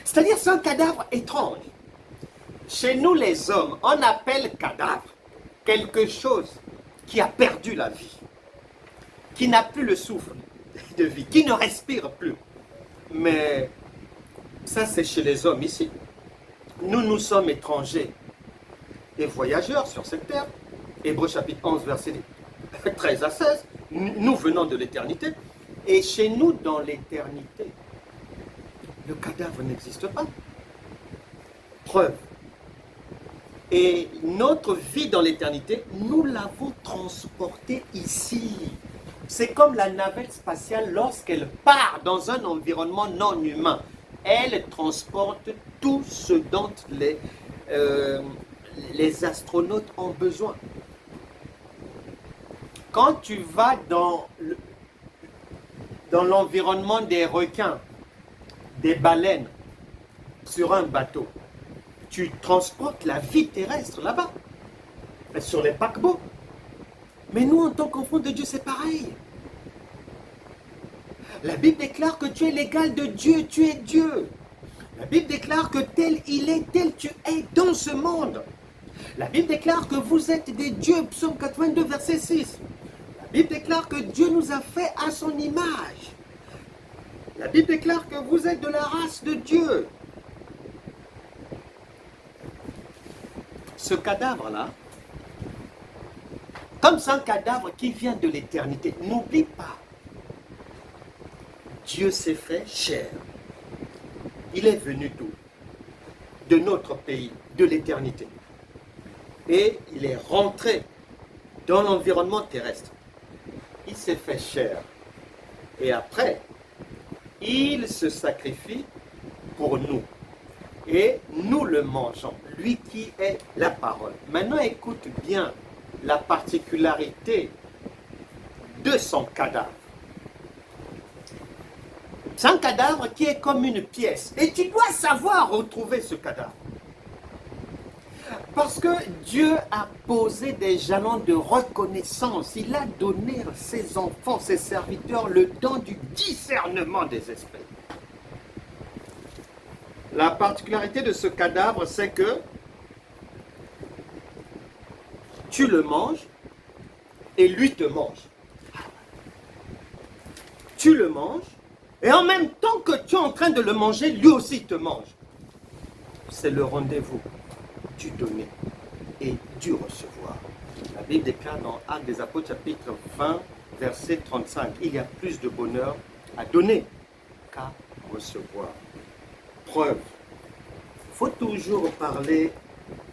C'est-à-dire c'est un cadavre étrange. Chez nous les hommes, on appelle cadavre quelque chose qui a perdu la vie, qui n'a plus le souffle de vie, qui ne respire plus. Mais ça, c'est chez les hommes ici. Nous, nous sommes étrangers et voyageurs sur cette terre. Hébreux chapitre 11, verset 13 à 16. Nous venons de l'éternité. Et chez nous, dans l'éternité, le cadavre n'existe pas. Preuve. Et notre vie dans l'éternité, nous l'avons transportée ici. C'est comme la navette spatiale lorsqu'elle part dans un environnement non humain. Elle transporte tout ce dont les astronautes ont besoin. Quand tu vas dans l'environnement des requins, des baleines, sur un bateau, tu transportes la vie terrestre là-bas, sur les paquebots. Mais nous, en tant qu'enfants de Dieu, c'est pareil. La Bible déclare que tu es l'égal de Dieu, tu es Dieu. La Bible déclare que tel il est, tel tu es dans ce monde. La Bible déclare que vous êtes des dieux, psaume 82, verset 6. La Bible déclare que Dieu nous a fait à son image. La Bible déclare que vous êtes de la race de Dieu. Ce cadavre-là, comme c'est un cadavre qui vient de l'éternité, n'oublie pas, Dieu s'est fait chair. Il est venu d'où? De notre pays, de l'éternité. Et il est rentré dans l'environnement terrestre. Il s'est fait chair. Et après, il se sacrifie pour nous. Et nous le mangeons, lui qui est la parole. Maintenant, écoute bien la particularité de son cadavre. C'est un cadavre qui est comme une pièce. Et tu dois savoir retrouver ce cadavre. Parce que Dieu a posé des jalons de reconnaissance. Il a donné à ses enfants, ses serviteurs, le don du discernement des esprits. La particularité de ce cadavre, c'est que tu le manges et lui te mange. Tu le manges et en même temps que tu es en train de le manger, lui aussi te mange. C'est le rendez-vous du donner et du recevoir. La Bible déclare dans Actes des Apôtres, chapitre 20, verset 35, il y a plus de bonheur à donner qu'à recevoir. Preuve. Il faut toujours parler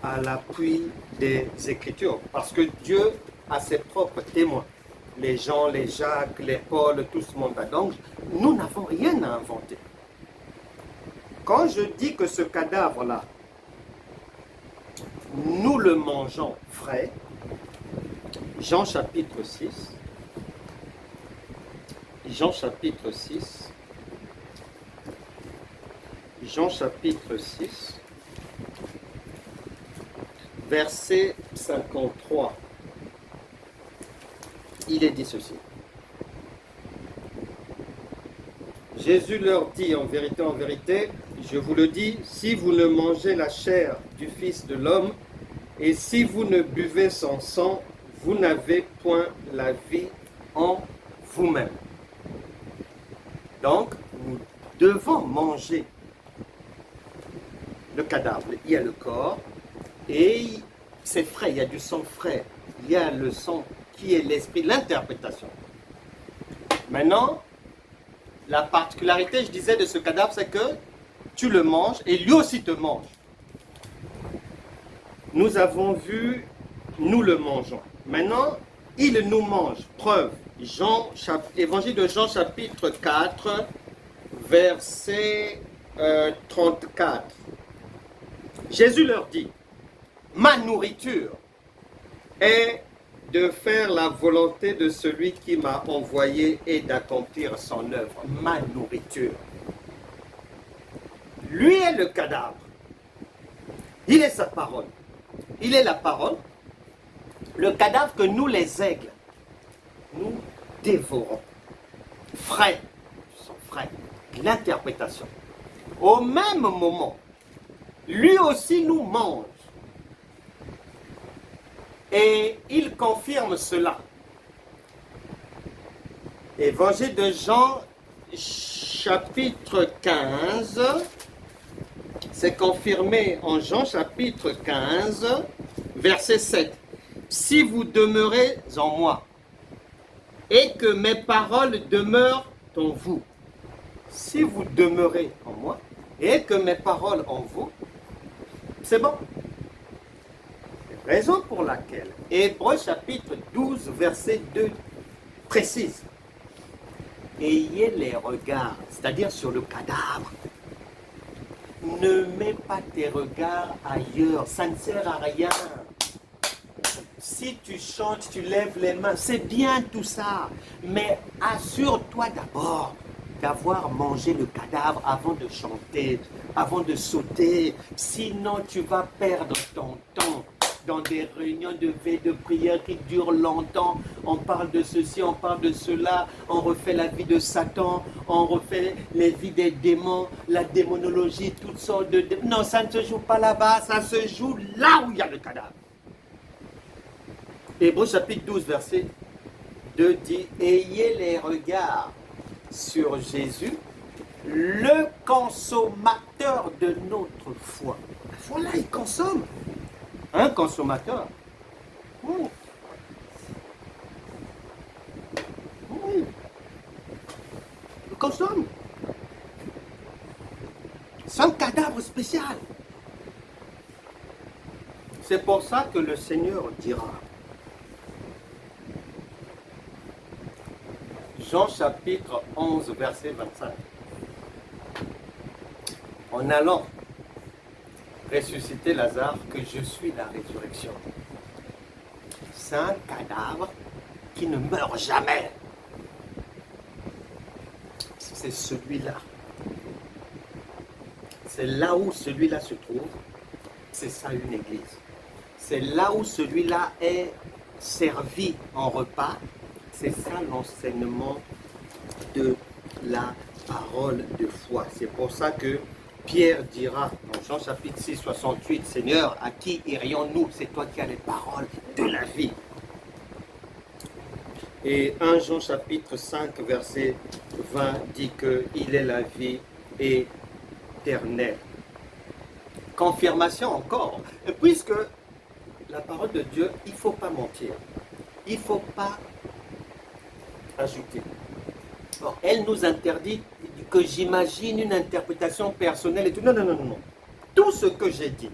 à l'appui des Écritures, parce que Dieu a ses propres témoins. Les Jean, les Jacques, les Paul, tout ce monde-là. Donc, nous n'avons rien à inventer. Quand je dis que ce cadavre-là, nous le mangeons frais, Jean chapitre 6, Jean chapitre 6, Jean chapitre 6, verset 53. Il est dit ceci. Jésus leur dit en vérité, je vous le dis, si vous ne mangez la chair du Fils de l'homme et si vous ne buvez son sang, vous n'avez point la vie en vous-même. Donc, nous devons manger le cadavre. Il y a le corps et c'est frais, il y a du sang frais. Il y a le sang qui est l'esprit, l'interprétation. Maintenant, la particularité, je disais, de ce cadavre, c'est que tu le manges et lui aussi te mange. Nous avons vu, nous le mangeons. Maintenant, il nous mange. Preuve, Évangile de Jean, chapitre 4, verset 34. Jésus leur dit, ma nourriture est de faire la volonté de celui qui m'a envoyé et d'accomplir son œuvre. Ma nourriture. Lui est le cadavre. Il est sa parole. Il est la parole. Le cadavre que nous, les aigles, nous dévorons. Frais. Sont frais. L'interprétation. Au même moment, lui aussi nous mange. Et il confirme cela. Évangile de Jean, chapitre 15, c'est confirmé en Jean chapitre 15, verset 7. Si vous demeurez en moi, et que mes paroles demeurent en vous, si vous demeurez en moi, et que mes paroles en vous, c'est bon. Raison pour laquelle Hébreux chapitre 12, verset 2 précise. Ayez les regards, c'est-à-dire sur le cadavre. Ne mets pas tes regards ailleurs, ça ne sert à rien. Si tu chantes, tu lèves les mains, c'est bien tout ça. Mais assure-toi d'abord d'avoir mangé le cadavre avant de chanter, avant de sauter. Sinon, tu vas perdre ton temps dans des réunions de veille de prière qui durent longtemps. On parle de ceci, on parle de cela, on refait la vie de Satan, on refait les vies des démons, la démonologie, toutes sortes de... Non, ça ne se joue pas là-bas, ça se joue là où il y a le cadavre. Hébreux chapitre 12, verset 2 dit « Ayez les regards sur Jésus, le consommateur de notre foi. » Voilà, il consomme. Un consommateur. Oui. Oui. Il consomme. C'est un cadavre spécial. C'est pour ça que le Seigneur dira, Jean chapitre 11, verset 25. En allant ressusciter Lazare, que je suis la résurrection. C'est un cadavre qui ne meurt jamais. C'est celui-là. C'est là où celui-là se trouve. C'est ça une église. C'est là où celui-là est servi en repas. C'est ça l'enseignement de la parole de foi. C'est pour ça que Pierre dira dans Jean chapitre 6, 68, « Seigneur, à qui irions-nous? C'est toi qui as les paroles de la vie. » Et 1 Jean chapitre 5, verset 20 dit qu'il est la vie éternelle. Confirmation encore, puisque la parole de Dieu, il ne faut pas mentir. Il ne faut pas ajouter. Bon, elle nous interdit que j'imagine une interprétation personnelle et tout. Non, non, non, non, non. Tout ce que j'ai dit,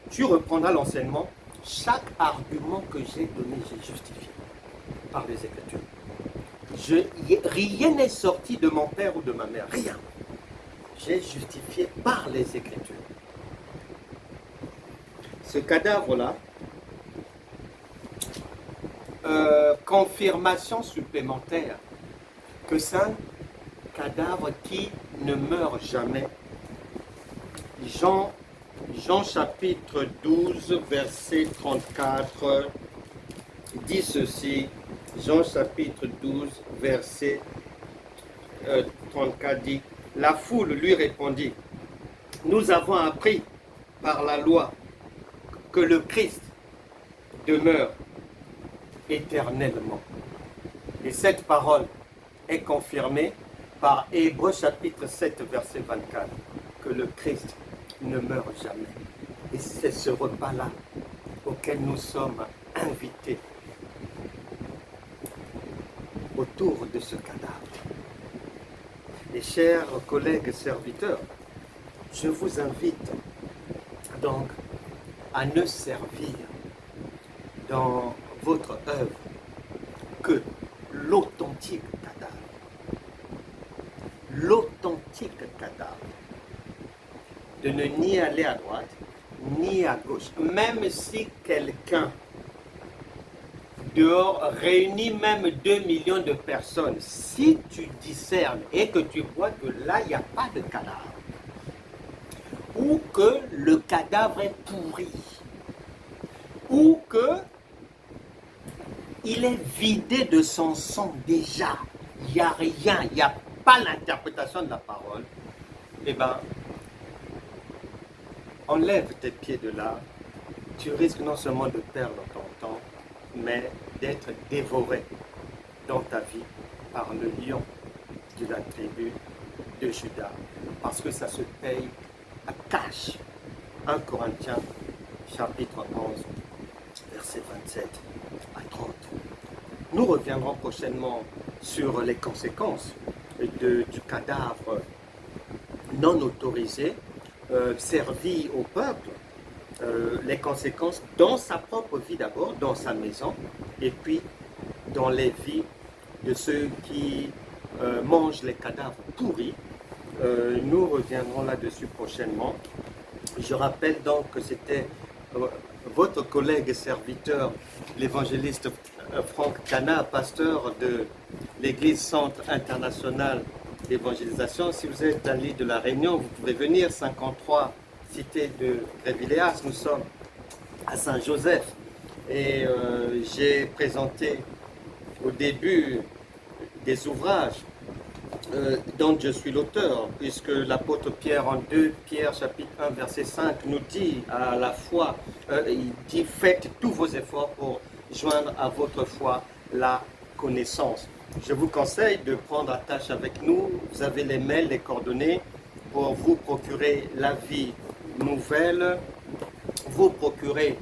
tu reprendras l'enseignement. Chaque argument que j'ai donné, j'ai justifié par les Écritures. Rien n'est sorti de mon père ou de ma mère. Rien. J'ai justifié par les Écritures. Ce cadavre-là, confirmation supplémentaire que c'est un cadavre qui ne meurt jamais. Jean chapitre 12, verset 34 dit ceci. Jean chapitre 12, verset 34 dit, « La foule lui répondit, « Nous avons appris par la loi que le Christ demeure éternellement. » Et cette parole est confirmée par Hébreux chapitre 7, verset 24, que le Christ ne meurt jamais. Et c'est ce repas-là auquel nous sommes invités autour de ce cadavre. Et chers collègues serviteurs, je vous invite donc à ne servir dans votre œuvre que l'authentique cadavre. L'authentique cadavre. De ne ni aller à droite, ni à gauche. Même si quelqu'un dehors réunit même 2 millions de personnes, si tu discernes et que tu vois que là, il n'y a pas de cadavre, ou que le cadavre est pourri, ou que il est vidé de son sang déjà, il n'y a rien, il n'y a pas l'interprétation de la parole, eh bien, enlève tes pieds de là, tu risques non seulement de perdre ton temps, mais d'être dévoré dans ta vie par le lion de la tribu de Juda, parce que ça se paye à cash. 1 Corinthiens chapitre 11, versets 27 à 30. Nous reviendrons prochainement sur les conséquences du cadavre non autorisé servi au peuple, les conséquences dans sa propre vie d'abord, dans sa maison, et puis dans les vies de ceux qui mangent les cadavres pourris. Nous reviendrons là-dessus prochainement. Je rappelle donc que c'était votre collègue et serviteur, l'évangéliste Franck Cana, pasteur de l'Église Centre Internationale d'Évangélisation. Si vous êtes à l'île de la Réunion, vous pouvez venir, 53 cité de Révilléas. Nous sommes à Saint-Joseph. Et j'ai présenté au début des ouvrages dont je suis l'auteur, puisque l'apôtre Pierre en 2 Pierre chapitre 1 verset 5 nous dit à la foi, il dit faites tous vos efforts pour joindre à votre foi la connaissance. Je vous conseille de prendre attache avec nous, vous avez les mails, les coordonnées pour vous procurer la vie nouvelle, vous procurer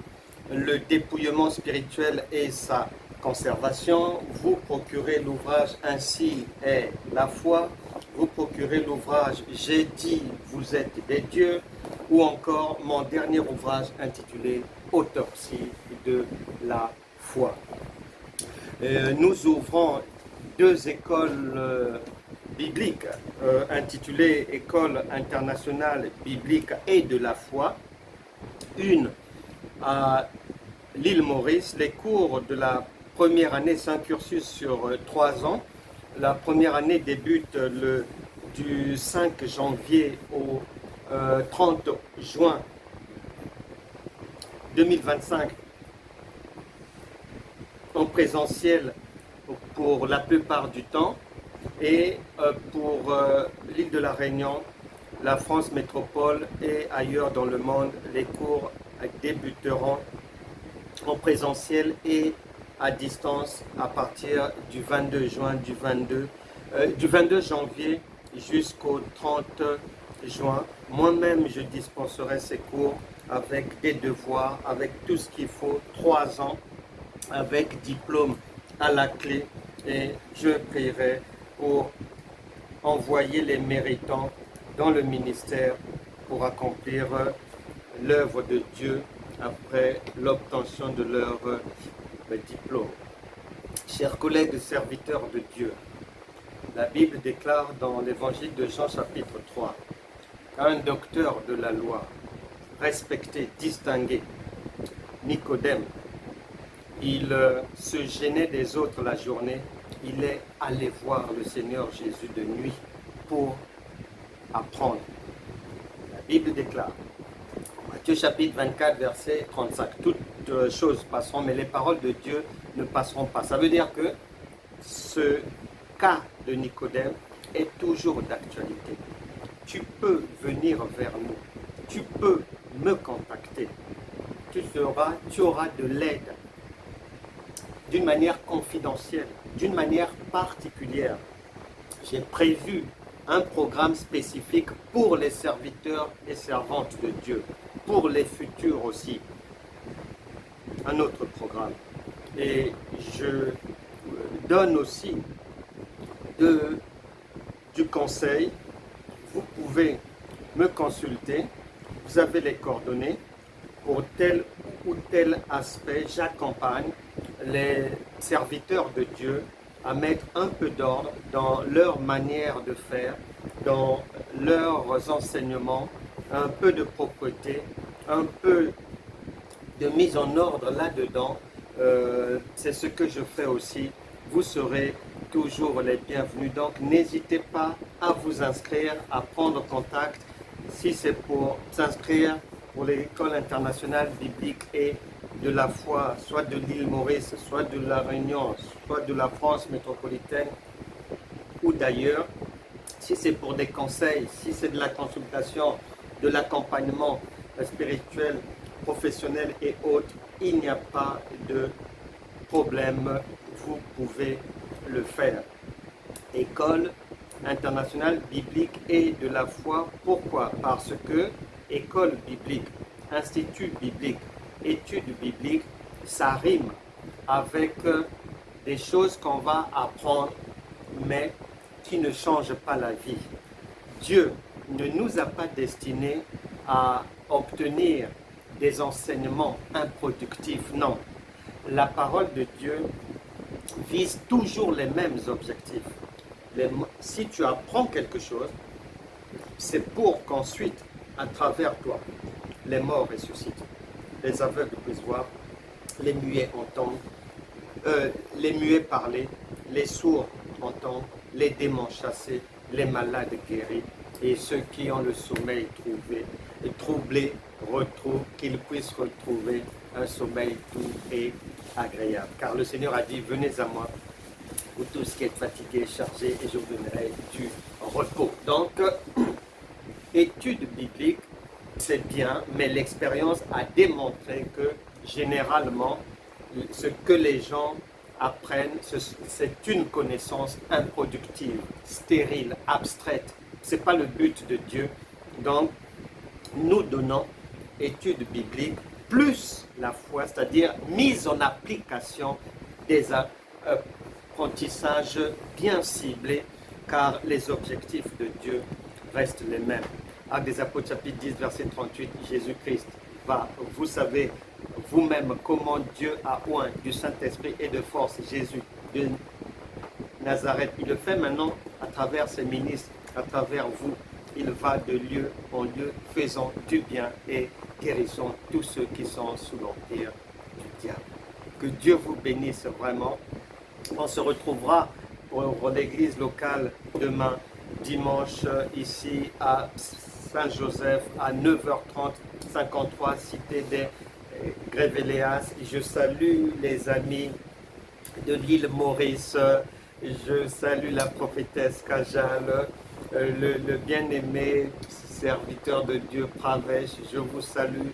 le dépouillement spirituel et sa conservation, vous procurez l'ouvrage Ainsi est la foi, vous procurez l'ouvrage J'ai dit vous êtes des dieux, ou encore mon dernier ouvrage intitulé Autopsie de la foi. Nous ouvrons 2 écoles bibliques intitulées École internationale biblique et de la foi, une à l'île Maurice. Les cours de la première année, c'est un cursus sur 3 ans. La première année débute du 5 janvier au 30 juin 2025 en présentiel pour la plupart du temps, et pour l'île de la Réunion, la France métropole et ailleurs dans le monde, les cours débuteront en présentiel et à distance à partir du 22 juin, du 22 janvier jusqu'au 30 juin. Moi-même, je dispenserai ces cours avec des devoirs, avec tout ce qu'il faut, 3 ans, avec diplôme à la clé, et je prierai pour envoyer les méritants dans le ministère pour accomplir l'œuvre de Dieu après l'obtention de leur diplôme. Chers collègues et serviteurs de Dieu, la Bible déclare dans l'évangile de Jean chapitre 3 qu'un docteur de la loi, respecté, distingué, Nicodème, il se gênait des autres la journée, il est allé voir le Seigneur Jésus de nuit pour apprendre. La Bible déclare, Matthieu chapitre 24, verset 35, toutes choses passeront, mais les paroles de Dieu ne passeront pas. Ça veut dire que ce cas de Nicodème est toujours d'actualité. Tu peux venir vers nous, tu peux me contacter, tu auras de l'aide d'une manière confidentielle, d'une manière particulière. J'ai prévu un programme spécifique pour les serviteurs et servantes de Dieu, pour les futurs aussi. Un autre programme. Et je donne aussi du conseil. Vous pouvez me consulter. Vous avez les coordonnées. Pour tel ou tel aspect, j'accompagne les serviteurs de Dieu à mettre un peu d'ordre dans leur manière de faire, dans leurs enseignements, un peu de propreté, un peu de mise en ordre là-dedans. C'est ce que je fais aussi. Vous serez toujours les bienvenus. Donc n'hésitez pas à vous inscrire, à prendre contact. Si c'est pour s'inscrire pour l'école internationale biblique et de la foi, soit de l'île Maurice, soit de la Réunion, soit de la France métropolitaine ou d'ailleurs, si c'est pour des conseils, si c'est de la consultation, de l'accompagnement spirituel, professionnel et autres, il n'y a pas de problème, vous pouvez le faire. École internationale biblique et de la foi. Pourquoi? Parce que école biblique, institut biblique, études bibliques, ça rime avec des choses qu'on va apprendre, mais qui ne changent pas la vie. Dieu ne nous a pas destinés à obtenir des enseignements improductifs, non. La parole de Dieu vise toujours les mêmes objectifs. Si tu apprends quelque chose, c'est pour qu'ensuite, à travers toi, les morts ressuscitent, les aveugles puissent voir, les muets entendent, les muets parler, les sourds entendent, les démons chassés, les malades guéris, et ceux qui ont le sommeil troublé retrouvent, qu'ils puissent retrouver un sommeil doux et agréable. Car le Seigneur a dit, venez à moi, vous tous qui êtes fatigués, chargés, et je vous donnerai du repos. Donc, études bibliques, c'est bien, mais l'expérience a démontré que généralement, ce que les gens apprennent, c'est une connaissance improductive, stérile, abstraite. Ce n'est pas le but de Dieu. Donc, nous donnons études bibliques plus la foi, c'est-à-dire mise en application des apprentissages bien ciblés, car les objectifs de Dieu restent les mêmes. Actes des Apôtres chapitre 10, verset 38, Jésus-Christ va, vous savez vous-même comment Dieu a oint du Saint-Esprit et de force Jésus de Nazareth. Il le fait maintenant à travers ses ministres, à travers vous. Il va de lieu en lieu, faisant du bien et guérissant tous ceux qui sont sous l'empire du diable. Que Dieu vous bénisse vraiment. On se retrouvera pour l'église locale demain, dimanche, ici à Saint-Joseph, à 9h30, 53, cité des Grévéléas. Je salue les amis de l'île Maurice. Je salue la prophétesse Kajal, le bien-aimé serviteur de Dieu Pravesh. Je vous salue,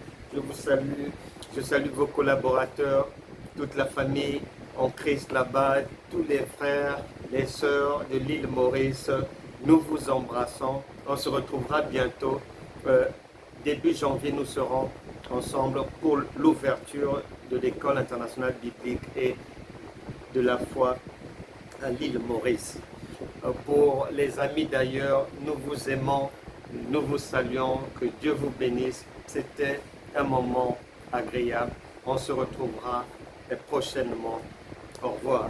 je salue vos collaborateurs, toute la famille en Christ là-bas, tous les frères, les sœurs de l'île Maurice. Nous vous embrassons. On se retrouvera bientôt. Début janvier, nous serons ensemble pour l'ouverture de l'école internationale biblique et de la foi à l'île Maurice. Pour les amis d'ailleurs, nous vous aimons, nous vous saluons, que Dieu vous bénisse. C'était un moment agréable. On se retrouvera prochainement. Au revoir.